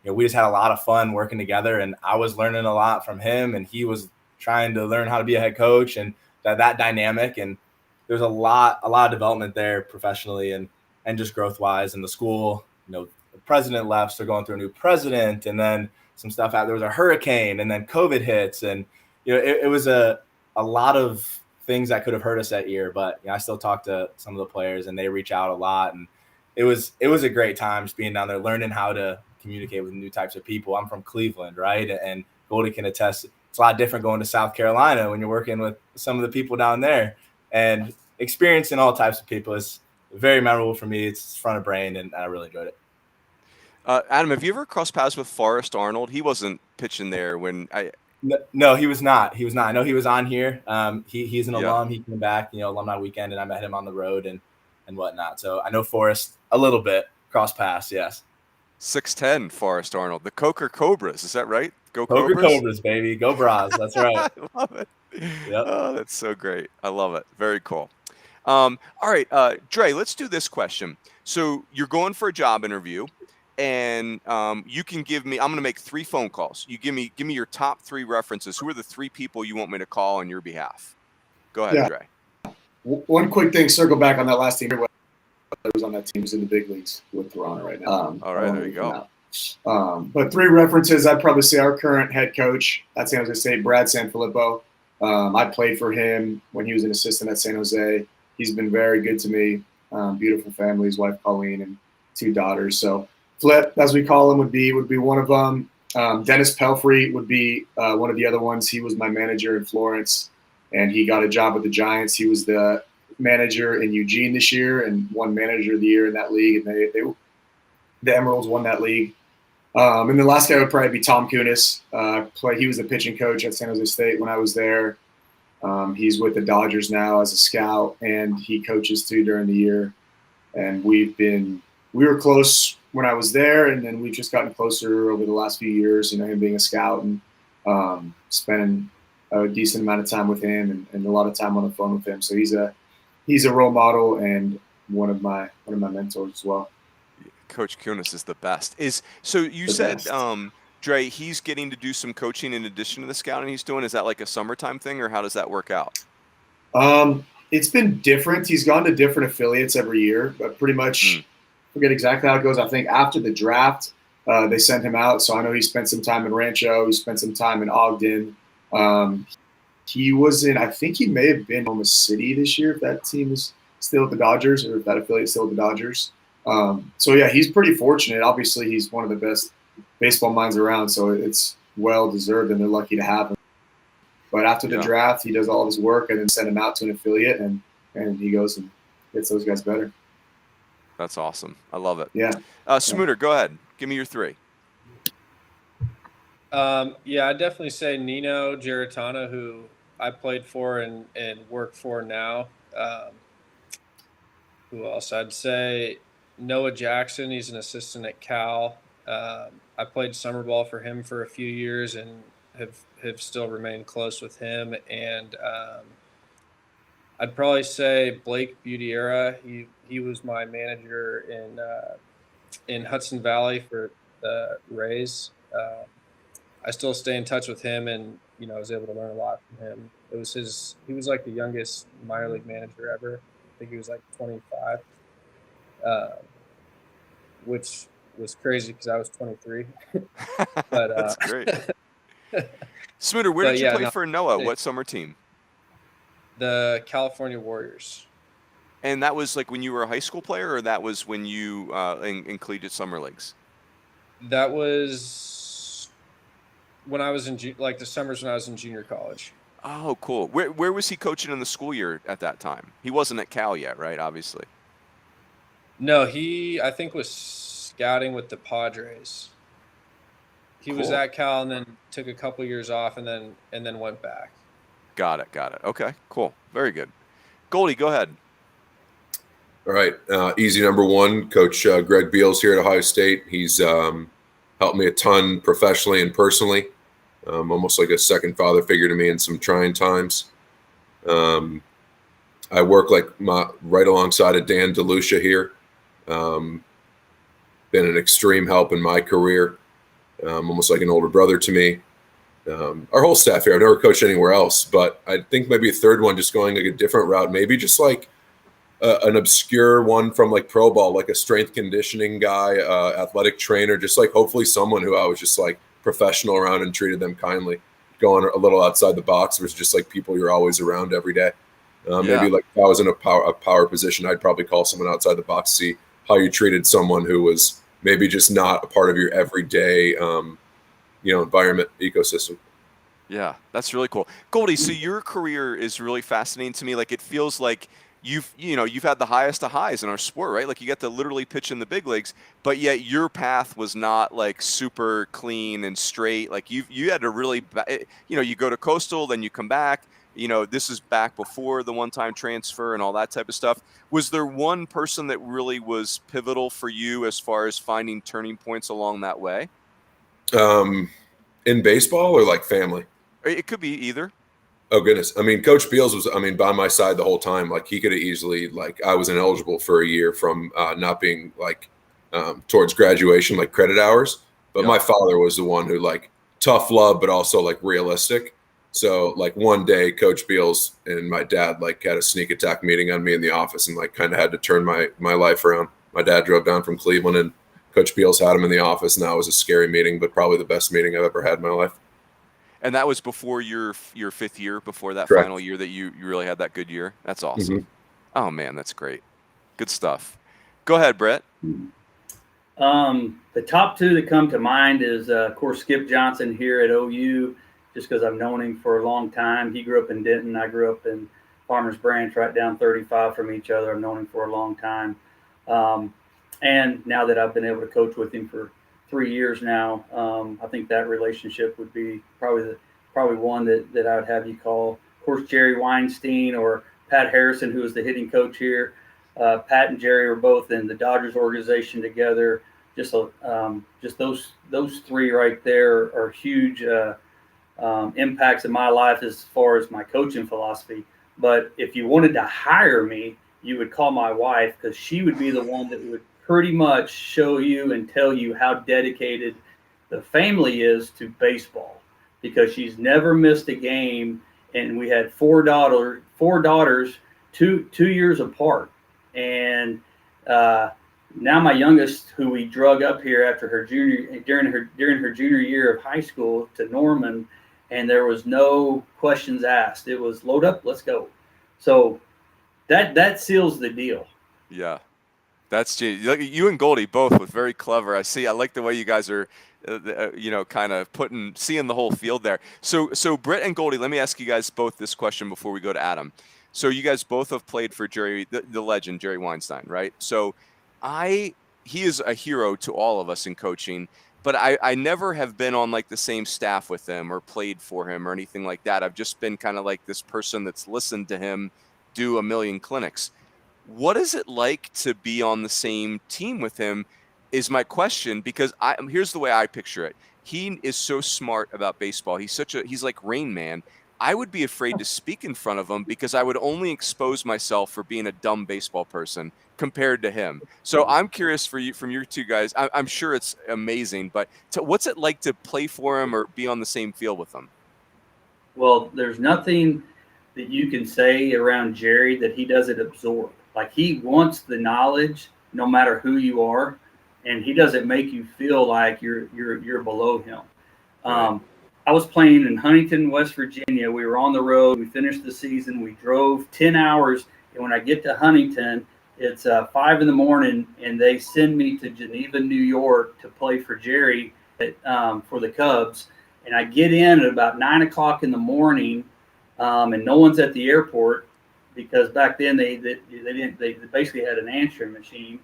we just had a lot of fun working together, and I was learning a lot from him, and he was trying to learn how to be a head coach, and that dynamic. And there's a lot of development there professionally and just growth wise. In the school, the president left, so they're going through a new president, and then some stuff out. There was a hurricane, and then COVID hits, and it was a lot of things that could have hurt us that year. But I still talk to some of the players, and they reach out a lot, and it was a great time just being down there, learning how to communicate with new types of people. I'm from Cleveland, right? And Goldie can attest. It's a lot different going to South Carolina when you're working with some of the people down there, and experiencing all types of people is very memorable for me. It's front of brain, and I really enjoyed it. Adam, have you ever crossed paths with Forrest Arnold? He wasn't pitching there when I. No, he was not. I know he was on here. He's an alum. He came back, alumni weekend, and I met him on the road and whatnot. So I know Forrest a little bit. Cross paths, yes. 6'10", Forrest Arnold. The Coker Cobras, is that right? Go Coker Cobras? Cobras, baby. Go Bras. That's right. I love it. Yep. Oh, that's so great. I love it. Very cool. All right, Dre, let's do this question. So you're going for a job interview, and you can give me. I'm going to make 3 phone calls. You give me your top 3 references. Who are the 3 people you want me to call on your behalf? Go ahead, Dre. One quick thing. Circle back on that last team. I was on that team. Who's in the big leagues with Toronto right now. All right, there you go. But 3 references. I'd probably say our current head coach at San Jose State, Brad Sanfilippo. I played for him when he was an assistant at San Jose. He's been very good to me. Beautiful family, his wife Colleen and 2 daughters. So Flip, as we call him, would be one of them. Dennis Pelfrey would be one of the other ones. He was my manager in Florence, and he got a job with the Giants. He was the manager in Eugene this year and won manager of the year in that league. And the Emeralds won that league. And the last guy would probably be Tom Kunis. He was the pitching coach at San Jose State when I was there. He's with the Dodgers now as a scout, and he coaches too during the year. And we were close when I was there, and then we've just gotten closer over the last few years, him being a scout and spending a decent amount of time with him and a lot of time on the phone with him. So he's a role model and one of my mentors as well. Coach Kunis is the best. So you said, Dre, he's getting to do some coaching in addition to the scouting he's doing. Is that like a summertime thing, or how does that work out? It's been different. He's gone to different affiliates every year, but pretty much forget exactly how it goes. I think after the draft, they sent him out. So I know he spent some time in Rancho. He spent some time in Ogden. He was I think he may have been in Oklahoma City this year, if that team is still at the Dodgers, or if that affiliate is still at the Dodgers. So yeah, he's pretty fortunate. Obviously, he's one of the best baseball minds around, so it's well deserved, and they're lucky to have him. But after the draft, he does all of his work and then send him out to an affiliate, and he goes and gets those guys better. That's awesome. I love it. Yeah. Smooter, go ahead. Give me your 3. I'd definitely say Nino Giarratana, who I played for and work for now. Who else? I'd say Noah Jackson. He's an assistant at Cal. I played summer ball for him for a few years and have still remained close with him. And I'd probably say Blake Budiera. He was my manager in Hudson Valley for the Rays. I still stay in touch with him, and I was able to learn a lot from him. He was like the youngest minor league manager ever. I think he was like 25, which was crazy because I was 23. But that's great. Smooter, where did you play for Noah? What summer team? The California Warriors. And that was like when you were a high school player, or that was when you in collegiate summer leagues? That was when I was in the summers when I was in junior college. Oh, cool. Where was he coaching in the school year at that time? He wasn't at Cal yet, right? Obviously. No, he I think was scouting with the Padres. He was at Cal and then took a couple years off and then went back. Got it. Okay, cool. Very good. Goldie, go ahead. All right. Easy number 1, Coach Greg Beals here at Ohio State. He's helped me a ton professionally and personally. Almost like a second father figure to me in some trying times. I work right alongside of Dan DeLucia here. Been an extreme help in my career. almost like an older brother to me. Our whole staff here, I've never coached anywhere else, but I think maybe a third one, just going like a different route, maybe just like an obscure one from like pro ball, like a strength conditioning guy, athletic trainer, just like hopefully someone who I was just like professional around and treated them kindly, going a little outside the box versus just like people you're always around every day. Maybe like if I was in a power position, I'd probably call someone outside the box to see how you treated someone who was maybe just not a part of your everyday, environment ecosystem. Yeah, that's really cool. Goldie, so your career is really fascinating to me. Like it feels like you've had the highest of highs in our sport, right? Like you get to literally pitch in the big leagues, but yet your path was not like super clean and straight. Like you had to really, you go to Coastal, then you come back. This is back before the one-time transfer and all that type of stuff. Was there one person that really was pivotal for you as far as finding turning points along that way? In baseball or like family? It could be either. Oh goodness. I mean, Coach Beals was, by my side the whole time. Like he could have easily, like I was ineligible for a year from not being like towards graduation, like credit hours. But my father was the one who like tough love, but also like realistic. So like one day Coach Beals and my dad like had a sneak attack meeting on me in the office and like kind of had to turn my life around. My dad drove down from Cleveland and Coach Beals had him in the office, and that was a scary meeting, but probably the best meeting I've ever had in my life. And that was before your fifth year, before that Correct. Final year that you really had that good year. That's awesome. Mm-hmm. Oh man, that's great. Good stuff. Go ahead, Britt. The top two that come to mind is, of course, Skip Johnson here at OU, just because I've known him for a long time. He grew up in Denton. I grew up in Farmers Branch, right down 35 from each other. I've known him for a long time. And now that I've been able to coach with him for 3 years now, I think that relationship would be probably one that I would have you call. Of course, Jerry Weinstein or Pat Harrison, who is the hitting coach here. Pat and Jerry were both in the Dodgers organization together. Just those three right there are huge impacts in my life as far as my coaching philosophy. But if you wanted to hire me, you would call my wife, because she would be the one that would pretty much show you and tell you how dedicated the family is to baseball, because she's never missed a game. And we had four daughters, two years apart. And now my youngest, who we drug up here after her during her junior year of high school to Norman, and there was no questions asked. It was load up, let's go. So that seals the deal. Yeah. That's you and Goldie both was very clever. I like the way you guys are, kind of seeing the whole field there. So Britt and Goldie, let me ask you guys both this question before we go to Adam. So you guys both have played for Jerry, the legend, Jerry Weinstein, right? So he is a hero to all of us in coaching, but I never have been on like the same staff with him or played for him or anything like that. I've just been kind of like this person that's listened to him do a million clinics. What is it like to be on the same team with him is my question, because here's the way I picture it. He is so smart about baseball. He's like Rain Man. I would be afraid to speak in front of him because I would only expose myself for being a dumb baseball person compared to him. So I'm curious from you two guys. I'm sure it's amazing, but what's it like to play for him or be on the same field with him? Well, there's nothing that you can say around Jerry that he doesn't absorb. Like, he wants the knowledge no matter who you are, and he doesn't make you feel like you're below him. Right. I was playing in Huntington, West Virginia. We were on the road. We finished the season. We drove 10 hours, and when I get to Huntington, it's 5 a.m, and they send me to Geneva, New York to play for Jerry for the Cubs. And I get in at about 9 o'clock in the morning, and no one's at the airport, because back then they basically had an answering machine.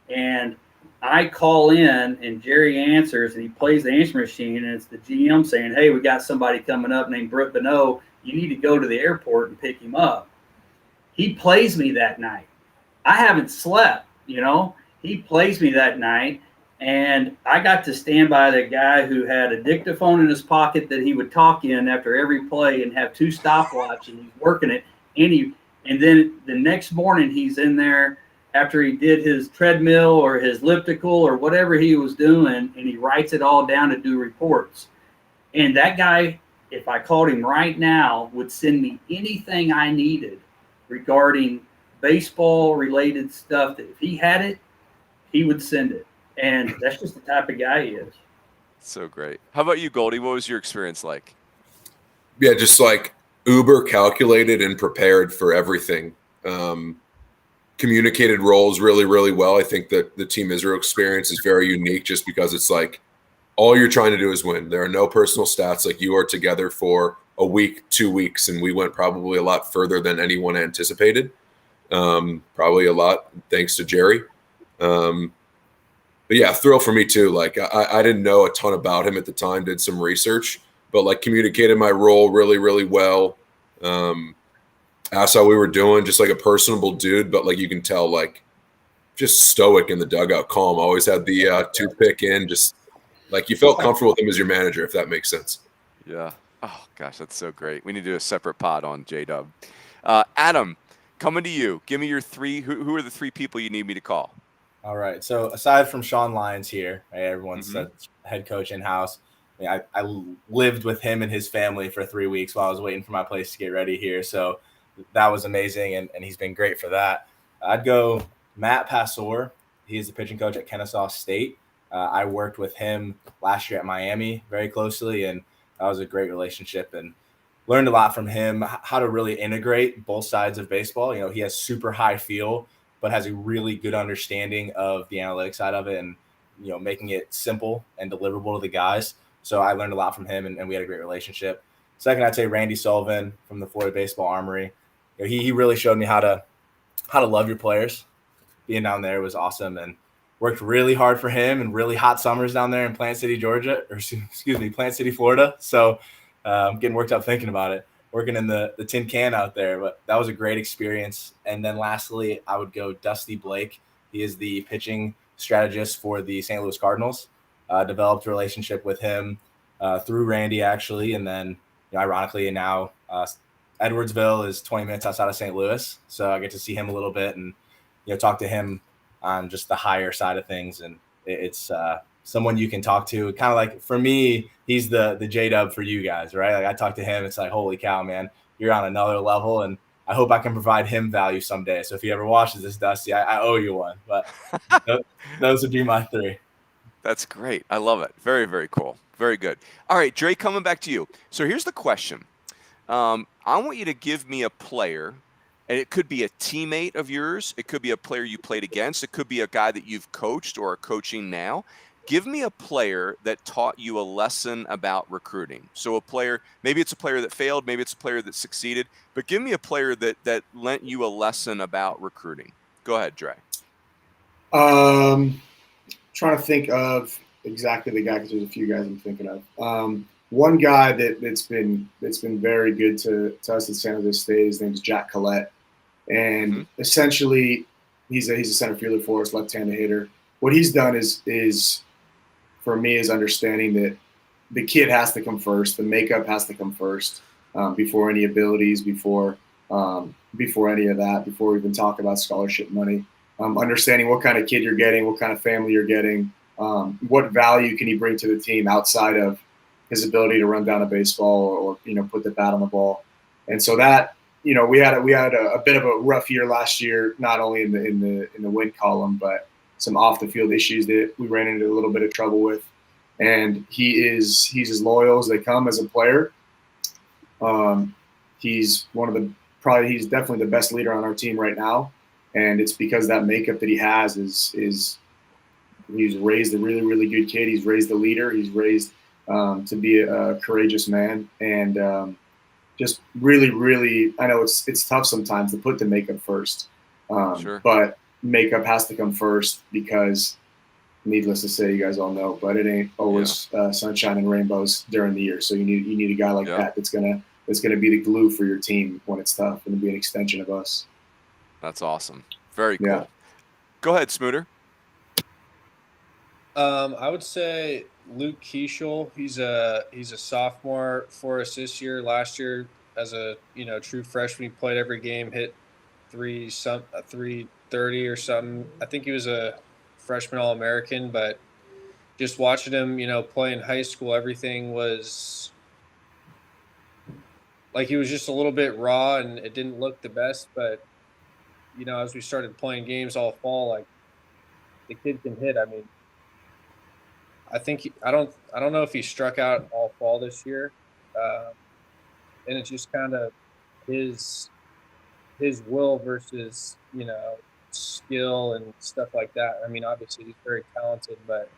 And I call in, and Jerry answers, and he plays the answering machine, and it's the GM saying, "Hey, we got somebody coming up named Britt Bonneau. You need to go to the airport and pick him up." He plays me that night. I haven't slept, He plays me that night, and I got to stand by the guy who had a dictaphone in his pocket that he would talk in after every play and have 2 stopwatches, and he's working it. And then the next morning he's in there after he did his treadmill or his elliptical or whatever he was doing, and he writes it all down to do reports. And that guy, if I called him right now, would send me anything I needed regarding baseball-related stuff. That if he had it, he would send it. And that's just the type of guy he is. So great. How about you, Goldie? What was your experience like? Yeah, just like uber calculated and prepared for everything. Communicated roles really, really well. I think that the Team Israel experience is very unique just because it's like all you're trying to do is win. There are no personal stats. Like, you are together for a week, 2 weeks, and we went probably a lot further than anyone anticipated. Probably a lot thanks to Jerry. But yeah, thrill for me too. Like, I didn't know a ton about him at the time, did some research, but like communicated my role really, really well. Asked how we were doing, just like a personable dude, but like you can tell, like just stoic in the dugout, calm. Always had the toothpick in, just like you felt comfortable with him as your manager, if that makes sense. Yeah. Oh gosh, that's so great. We need to do a separate pod on J-Dub. Adam, coming to you. Give me your three. Who are the three people you need me to call? All right. So aside from Sean Lyons here, right, everyone's the head coach in-house. I lived with him and his family for 3 weeks while I was waiting for my place to get ready here. So that was amazing, and he's been great for that. I'd go Matt Passour. He's the pitching coach at Kennesaw State. I worked with him last year at Miami very closely, and that was a great relationship and learned a lot from him, how to really integrate both sides of baseball. You know, he has super high feel, but has a really good understanding of the analytics side of it and, you know, making it simple and deliverable to the guys. So I learned a lot from him, and we had a great relationship. Second, I'd say Randy Sullivan from the Florida Baseball Armory. You know, he really showed me how to love your players. Being down there was awesome, and worked really hard for him and really hot summers down there in Plant City, Plant City, Florida. So I'm getting worked up thinking about it, working in the tin can out there. But that was a great experience. And then lastly, I would go Dusty Blake. He is the pitching strategist for the St. Louis Cardinals. Developed a relationship with him through Randy, actually. And then, you know, ironically, now Edwardsville is 20 minutes outside of St. Louis. So I get to see him a little bit and, you know, talk to him on just the higher side of things. And it's someone you can talk to. Kind of like, for me, he's the J-Dub for you guys, right? Like, I talk to him, it's like, holy cow, man, you're on another level. And I hope I can provide him value someday. So if he ever watches this, Dusty, I owe you one. But those would be my three. That's great. I love it. Very, very cool. Very good. All right, Dre, coming back to you. So here's the question. I want you to give me a player, and it could be a teammate of yours. It could be a player you played against. It could be a guy that you've coached or are coaching now. Give me a player that taught you a lesson about recruiting. So a player, maybe it's a player that failed, maybe it's a player that succeeded, but give me a player that lent you a lesson about recruiting. Go ahead, Dre. Trying to think of exactly the guy, because there's a few guys I'm thinking of. One guy that's been very good to us at San Jose State, his name is Jack Collette, and essentially he's a center fielder for us, left-handed hitter. What he's done is for me is understanding that the kid has to come first, the makeup has to come first before any abilities, before any of that, before we even talk about scholarship money. Understanding what kind of kid you're getting, what kind of family you're getting, what value can he bring to the team outside of his ability to run down a baseball or you know, put the bat on the ball. And so that, you know, we had a bit of a rough year last year, not only in the win column, but some off the field issues that we ran into a little bit of trouble with. And he's as loyal as they come as a player. He's he's definitely the best leader on our team right now. And it's because that makeup that he has is he's raised a really, really good kid. He's raised a leader. He's raised to be a courageous man. And just really, really, I know it's tough sometimes to put the makeup first. Sure. But makeup has to come first because, needless to say, you guys all know, but it ain't always sunshine and rainbows during the year. So you need a guy like that that's gonna be the glue for your team when it's tough and be an extension of us. That's awesome. Very cool. Yeah. Go ahead, Smooter. I would say Luke Keishel. He's a sophomore for us this year. Last year, as a true freshman, he played every game, hit three 30 or something. I think he was a freshman All-American, but just watching him, play in high school, everything was like he was just a little bit raw and it didn't look the best. But, as we started playing games all fall, like the kid can hit. I mean, I don't know if he struck out all fall this year. And it's just kind of his will versus, skill and stuff like that. I mean, obviously he's very talented, but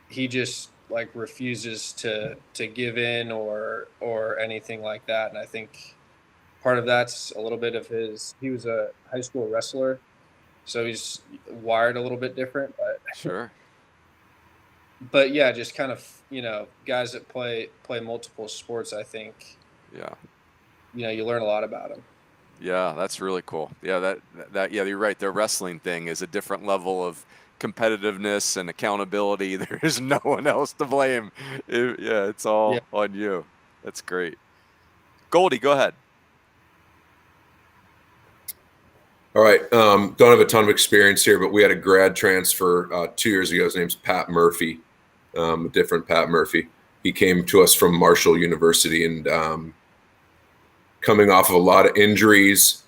he just like refuses to give in or anything like that. And I think part of that's a little bit of he was a high school wrestler, so he's wired a little bit different, but Sure. But yeah, just kind of, guys that play multiple sports, I think, Yeah. You learn a lot about them. Yeah, that's really cool. Yeah, yeah, you're right. The wrestling thing is a different level of competitiveness and accountability. There's no one else to blame. It's all on you. That's great. Goldie, go ahead. All right. Don't have a ton of experience here, but we had a grad transfer 2 years ago. His name's Pat Murphy, a different Pat Murphy. He came to us from Marshall University and coming off of a lot of injuries,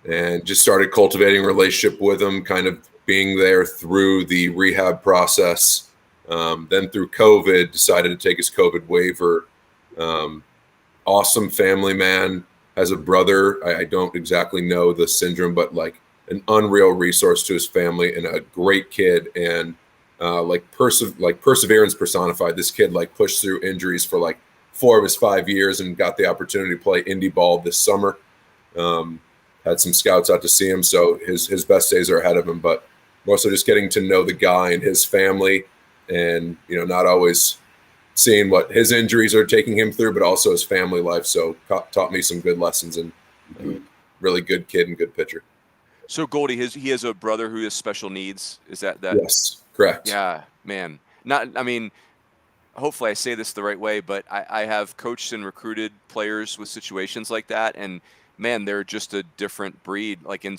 and just started cultivating a relationship with him, kind of being there through the rehab process. Then through COVID, decided to take his COVID waiver. Awesome family man, has a brother. I don't exactly know the syndrome, but like an unreal resource to his family and a great kid. And perseverance personified. This kid like pushed through injuries for like 4 of his 5 years and got the opportunity to play indie ball this summer. Had some scouts out to see him, so his best days are ahead of him. But more so just getting to know the guy and his family, and not always seeing what his injuries are taking him through, but also his family life. So taught me some good lessons, and really good kid and good pitcher. So Goldie, he has a brother who has special needs. Is that? Yes, correct. Yeah, man. Hopefully I say this the right way, but I have coached and recruited players with situations like that, and man, they're just a different breed. Like, and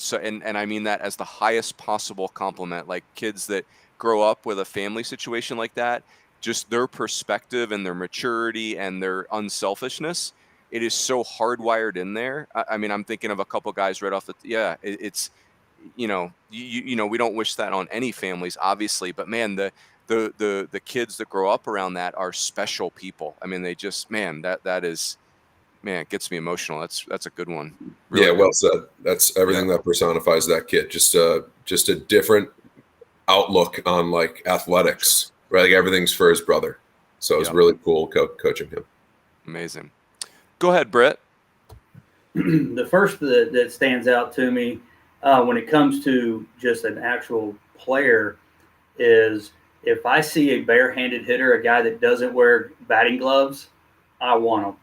I mean that as the highest possible compliment. Like kids that grow up with a family situation like that, just their perspective and their maturity and their unselfishness, it is so hardwired in there. I mean, I'm thinking of a couple guys right off it's, we don't wish that on any families, obviously, but man, the kids that grow up around that are special people. I mean, they just, that is, it gets me emotional. That's a good one. Really well said. That's everything that personifies that kid. Just a different outlook on like athletics, right? Like everything's for his brother. So it's really cool coaching him. Amazing. Go ahead, Britt. The first that stands out to me when it comes to just an actual player is if I see a barehanded hitter, a guy that doesn't wear batting gloves, I want him.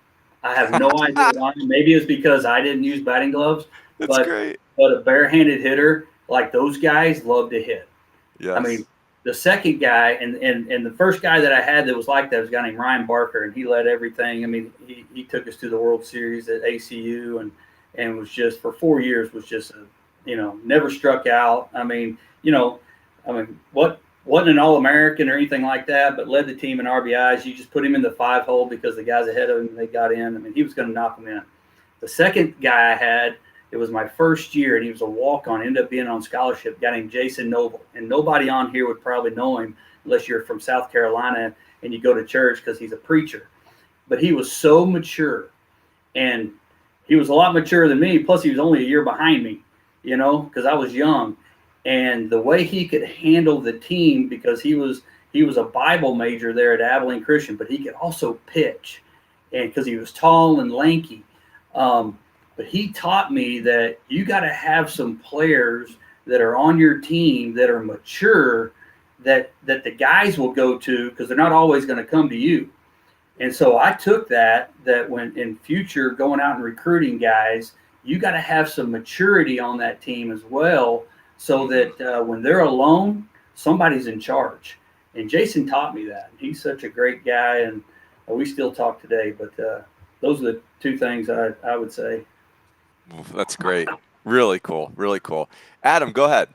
I have no idea why. Maybe it's because I didn't use batting gloves. That's great. But a barehanded hitter, like those guys, love to hit. Yes. I mean, the second guy and the first guy that I had that was like that was a guy named Ryan Barker, and he led everything. I mean, he took us to the World Series at SIUE and was just for 4 years was just never struck out. I mean, what wasn't an All-American or anything like that, but led the team in RBIs. You just put him in the 5 hole because the guys ahead of him, they got in. I mean, he was going to knock them in. The second guy I had, it was my first year, and he was a walk-on, ended up being on scholarship, a guy named Jason Noble. And nobody on here would probably know him unless you're from South Carolina and you go to church because he's a preacher. But he was so mature, and he was a lot mature than me, plus he was only a year behind me, because I was young. And the way he could handle the team, because he was a Bible major there at Abilene Christian, but he could also pitch, and because he was tall and lanky. But he taught me that you got to have some players that are on your team that are mature, that the guys will go to because they're not always going to come to you. And so I took that when in future going out and recruiting guys, you got to have some maturity on that team as well, so that when they're alone, somebody's in charge. And Jason taught me that. He's such a great guy, and we still talk today. But those are the two things I would say. That's great. Really cool. Really cool. Adam, go ahead.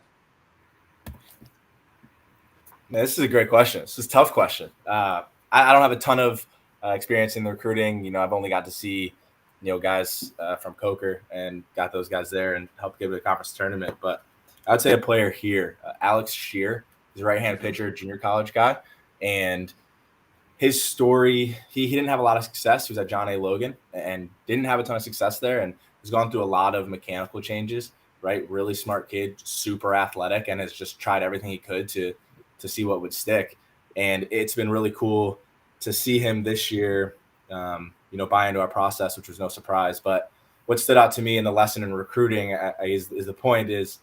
Man, this is a great question. This is a tough question. I don't have a ton of experience in the recruiting. You know, I've only got to see, guys from Coker and got those guys there and helped give it a conference tournament. But I'd say a player here, Alex Scheer. He's a right-hand pitcher, junior college guy. And his story, he didn't have a lot of success. He was at John A. Logan and didn't have a ton of success there, and has gone through a lot of mechanical changes, right? Really smart kid, super athletic, and has just tried everything he could to see what would stick. And it's been really cool to see him this year, buy into our process, which was no surprise. But what stood out to me in the lesson in recruiting is the point is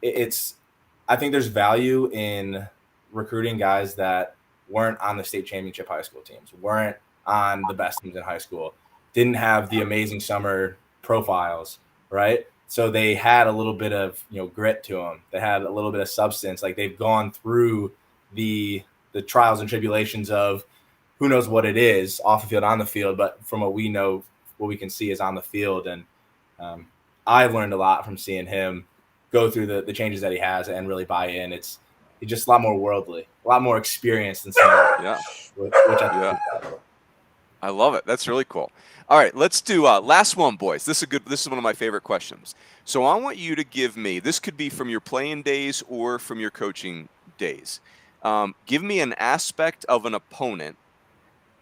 I think there's value in recruiting guys that weren't on the state championship high school teams, weren't on the best teams in high school, didn't have the amazing summer profiles, right? So they had a little bit of, grit to them. They had a little bit of substance. Like they've gone through the trials and tribulations of who knows what it is off the field, on the field. But from what we know, what we can see is on the field. And I've learned a lot from seeing him go through the changes that he has and really buy in. He's just a lot more worldly, a lot more experienced than someone. Yeah. Which I think I love it. That's really cool. All right, let's do last one, boys. This is one of my favorite questions. So I want you to give me, this could be from your playing days or from your coaching days. Give me an aspect of an opponent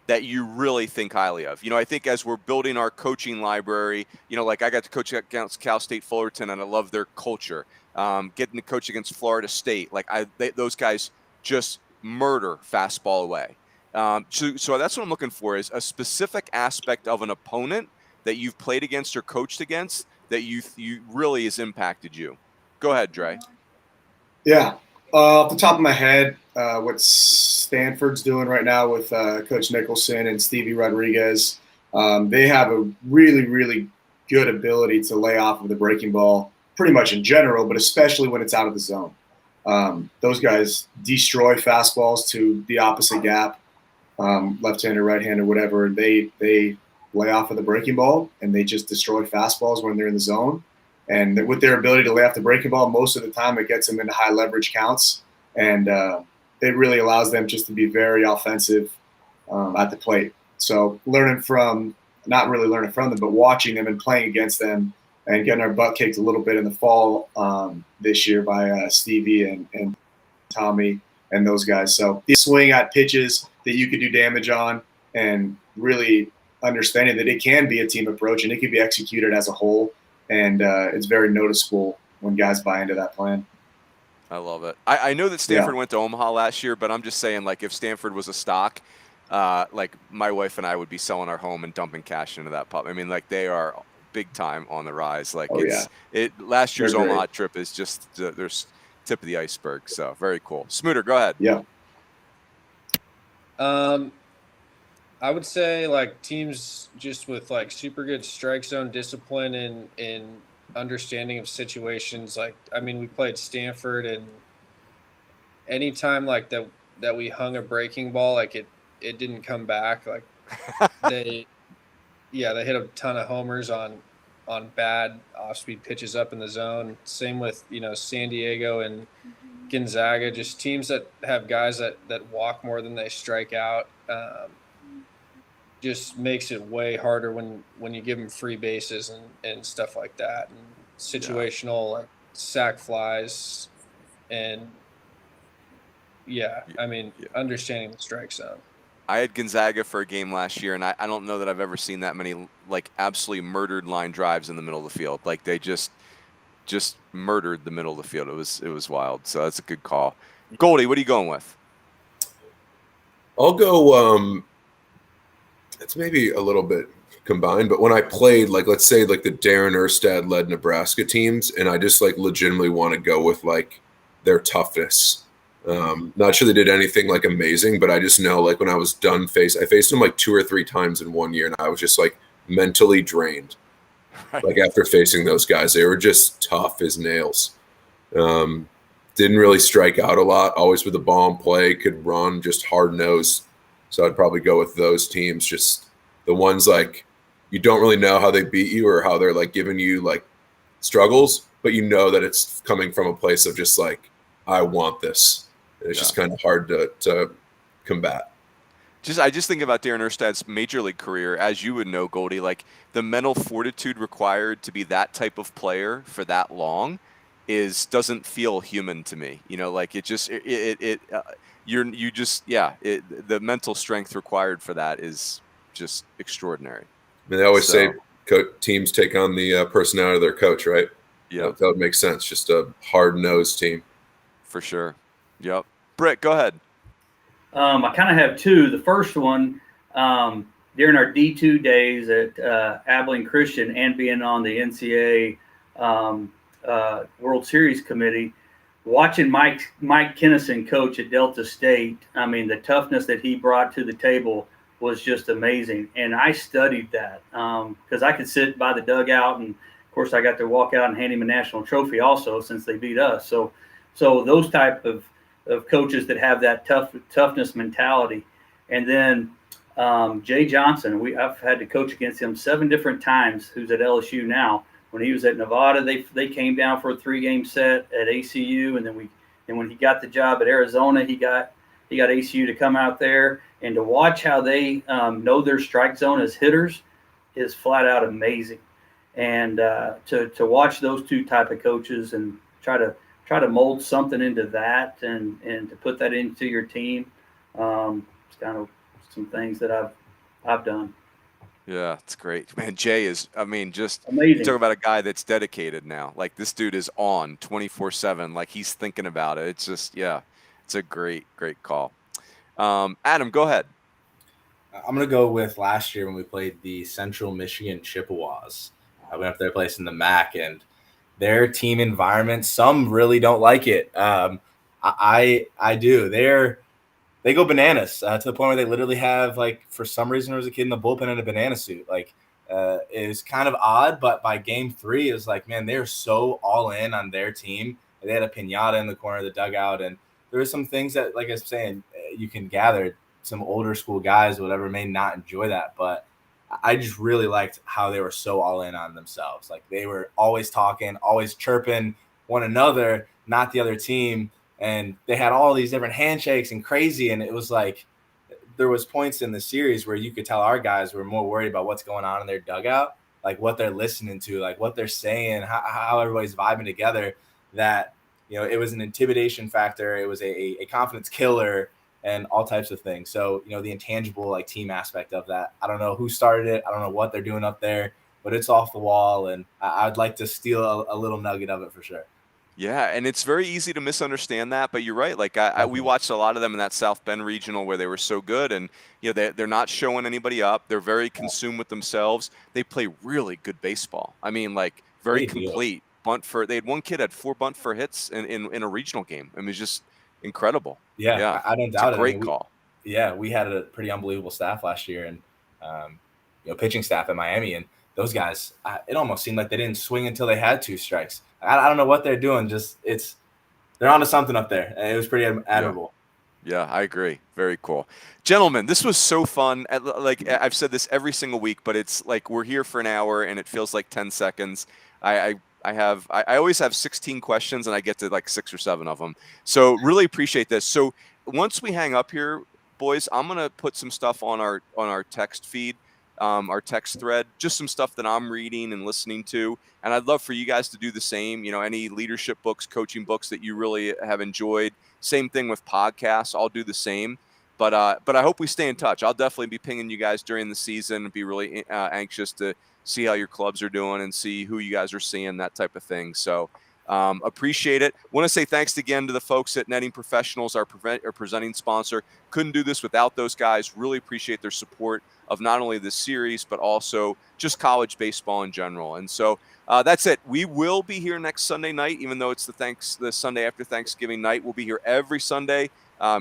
that you really think highly of. I think as we're building our coaching library, like I got to coach against Cal State Fullerton, and I love their culture. Getting to coach against Florida State, those guys just murder fastball away. So that's what I'm looking for, is a specific aspect of an opponent that you've played against or coached against that you really has impacted you. Go ahead, Dre. Yeah. Off the top of my head, what Stanford's doing right now with Coach Nicholson and Stevie Rodriguez, they have a really, really good ability to lay off of the breaking ball pretty much in general, but especially when it's out of the zone. Those guys destroy fastballs to the opposite gap, left-hander, right-hander, whatever. They lay off of the breaking ball, and they just destroy fastballs when they're in the zone. And with their ability to lay off the breaking ball, most of the time it gets them into high leverage counts, and it really allows them just to be very offensive at the plate. So not really learning from them, but watching them and playing against them and getting our butt kicked a little bit in the fall this year by Stevie and Tommy and those guys. So the swing at pitches that you could do damage on, and really understanding that it can be a team approach and it can be executed as a whole. And it's very noticeable when guys buy into that plan. I love it. I know that Stanford went to Omaha last year, but I'm just saying, if Stanford was a stock, my wife and I would be selling our home and dumping cash into that pup. I mean, they are big time on the rise. Last year's Omaha trip is just there's tip of the iceberg. So very cool. Smooter, go ahead. Yeah. I would say teams just with super good strike zone discipline and understanding of situations. We played Stanford, and anytime that we hung a breaking ball, it didn't come back. They hit a ton of homers on bad off-speed pitches up in the zone. Same with San Diego and Gonzaga, just teams that have guys that walk more than they strike out. Just makes it way harder when you give them free bases and stuff like that, and situational sac flies, and understanding the strike zone. I had Gonzaga for a game last year, and I don't know that I've ever seen that many absolutely murdered line drives in the middle of the field. They just murdered the middle of the field. It was wild. So that's a good call. Goldie, what are you going with? I'll go. It's maybe a little bit combined, but when I played, let's say the Darren Erstad led Nebraska teams, and I just legitimately want to go with their toughness. Not sure they did anything amazing, but I just know when I was done I faced them 2 or 3 times in one year, and I was just mentally drained. Right. After facing those guys, they were just tough as nails. Didn't really strike out a lot, always with the ball in play, could run, just hard nosed. So I'd probably go with those teams, just the ones you don't really know how they beat you or how they're giving you struggles, but you know that it's coming from a place of just like, I want this. And it's just kind of hard to combat. I just think about Darren Erstad's major league career, as you would know, Goldie, like the mental fortitude required to be that type of player for that long doesn't feel human to me. Like the mental strength required for that is just extraordinary. I mean, they always say teams take on the personality of their coach, right? Yeah, that would make sense. Just a hard-nosed team. For sure. Yep. Britt, go ahead. I kind of have two. The first one, during our D2 days at Abilene Christian and being on the NCAA World Series committee, watching Mike Kennison coach at Delta State, I mean, the toughness that he brought to the table was just amazing. And I studied that because I could sit by the dugout, and of course I got to walk out and hand him a national trophy also since they beat us. So those type of coaches that have that toughness mentality. And then Jay Johnson, I've had to coach against him 7 different times, who's at LSU now. When he was at Nevada, they came down for a 3-game set at ACU, and then when he got the job at Arizona, he got ACU to come out there, and to watch how they know their strike zone as hitters is flat out amazing. And to watch those two type of coaches and try to mold something into that and to put that into your team, it's kind of some things that I've done. Yeah, it's great. Man, Jay is, just amazing. You talk about a guy that's dedicated now. Like, this dude is on 24/7. Like, he's thinking about it. It's just, it's a great, great call. Adam, go ahead. I'm going to go with last year when we played the Central Michigan Chippewas. I went up there placing the MAC, and their team environment, some really don't like it. I do. They go bananas to the point where they literally have, like, for some reason, there was a kid in the bullpen in a banana suit. Like, it was kind of odd, but by game 3, it was like, man, they're so all in on their team. They had a piñata in the corner of the dugout, and there were some things that, like I was saying, you can gather some older school guys, whatever, may not enjoy that, but I just really liked how they were so all in on themselves. Like, they were always talking, always chirping one another, not the other team. And they had all these different handshakes and crazy. And it was like, there was points in the series where you could tell our guys were more worried about what's going on in their dugout, like what they're listening to, like what they're saying, how everybody's vibing together, that, it was an intimidation factor. It was a confidence killer and all types of things. So, the intangible, like, team aspect of that, I don't know who started it. I don't know what they're doing up there, but it's off the wall. And I'd like to steal a little nugget of it for sure. Yeah, and it's very easy to misunderstand that, but you're right. Like, we watched a lot of them in that South Bend regional where they were so good, and they're not showing anybody up. They're very consumed with themselves. They play really good baseball. I mean, like, very complete. They had one kid had 4 bunt for hits in a regional game. I mean, it was just incredible. Yeah. I don't doubt it. Great call. We had a pretty unbelievable staff last year, and pitching staff at Miami, and those guys, it almost seemed like they didn't swing until they had 2 strikes. I don't know what they're doing. They're onto something up there. It was pretty admirable. Yeah, I agree. Very cool. Gentlemen, this was so fun. Like, I've said this every single week, but it's like we're here for an hour and it feels like 10 seconds. I always have 16 questions and I get to like 6 or 7 of them. So really appreciate this. So once we hang up here, boys, I'm going to put some stuff on our text feed. Our text thread, just some stuff that I'm reading and listening to. And I'd love for you guys to do the same, any leadership books, coaching books that you really have enjoyed. Same thing with podcasts. I'll do the same. But I hope we stay in touch. I'll definitely be pinging you guys during the season and be really anxious to see how your clubs are doing and see who you guys are seeing, that type of thing. So appreciate it. Want to say thanks again to the folks at Netting Professionals, our presenting sponsor. Couldn't do this without those guys. Really appreciate their support of not only this series, but also just college baseball in general. And so that's it. We will be here next Sunday night, even though it's the Sunday after Thanksgiving night. We'll be here every Sunday,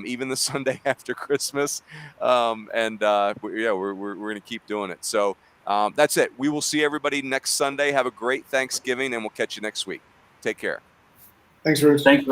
even the Sunday after Christmas. We're going to keep doing it. So that's it. We will see everybody next Sunday. Have a great Thanksgiving, and we'll catch you next week. Take care. Thanks, Bruce. Thanks.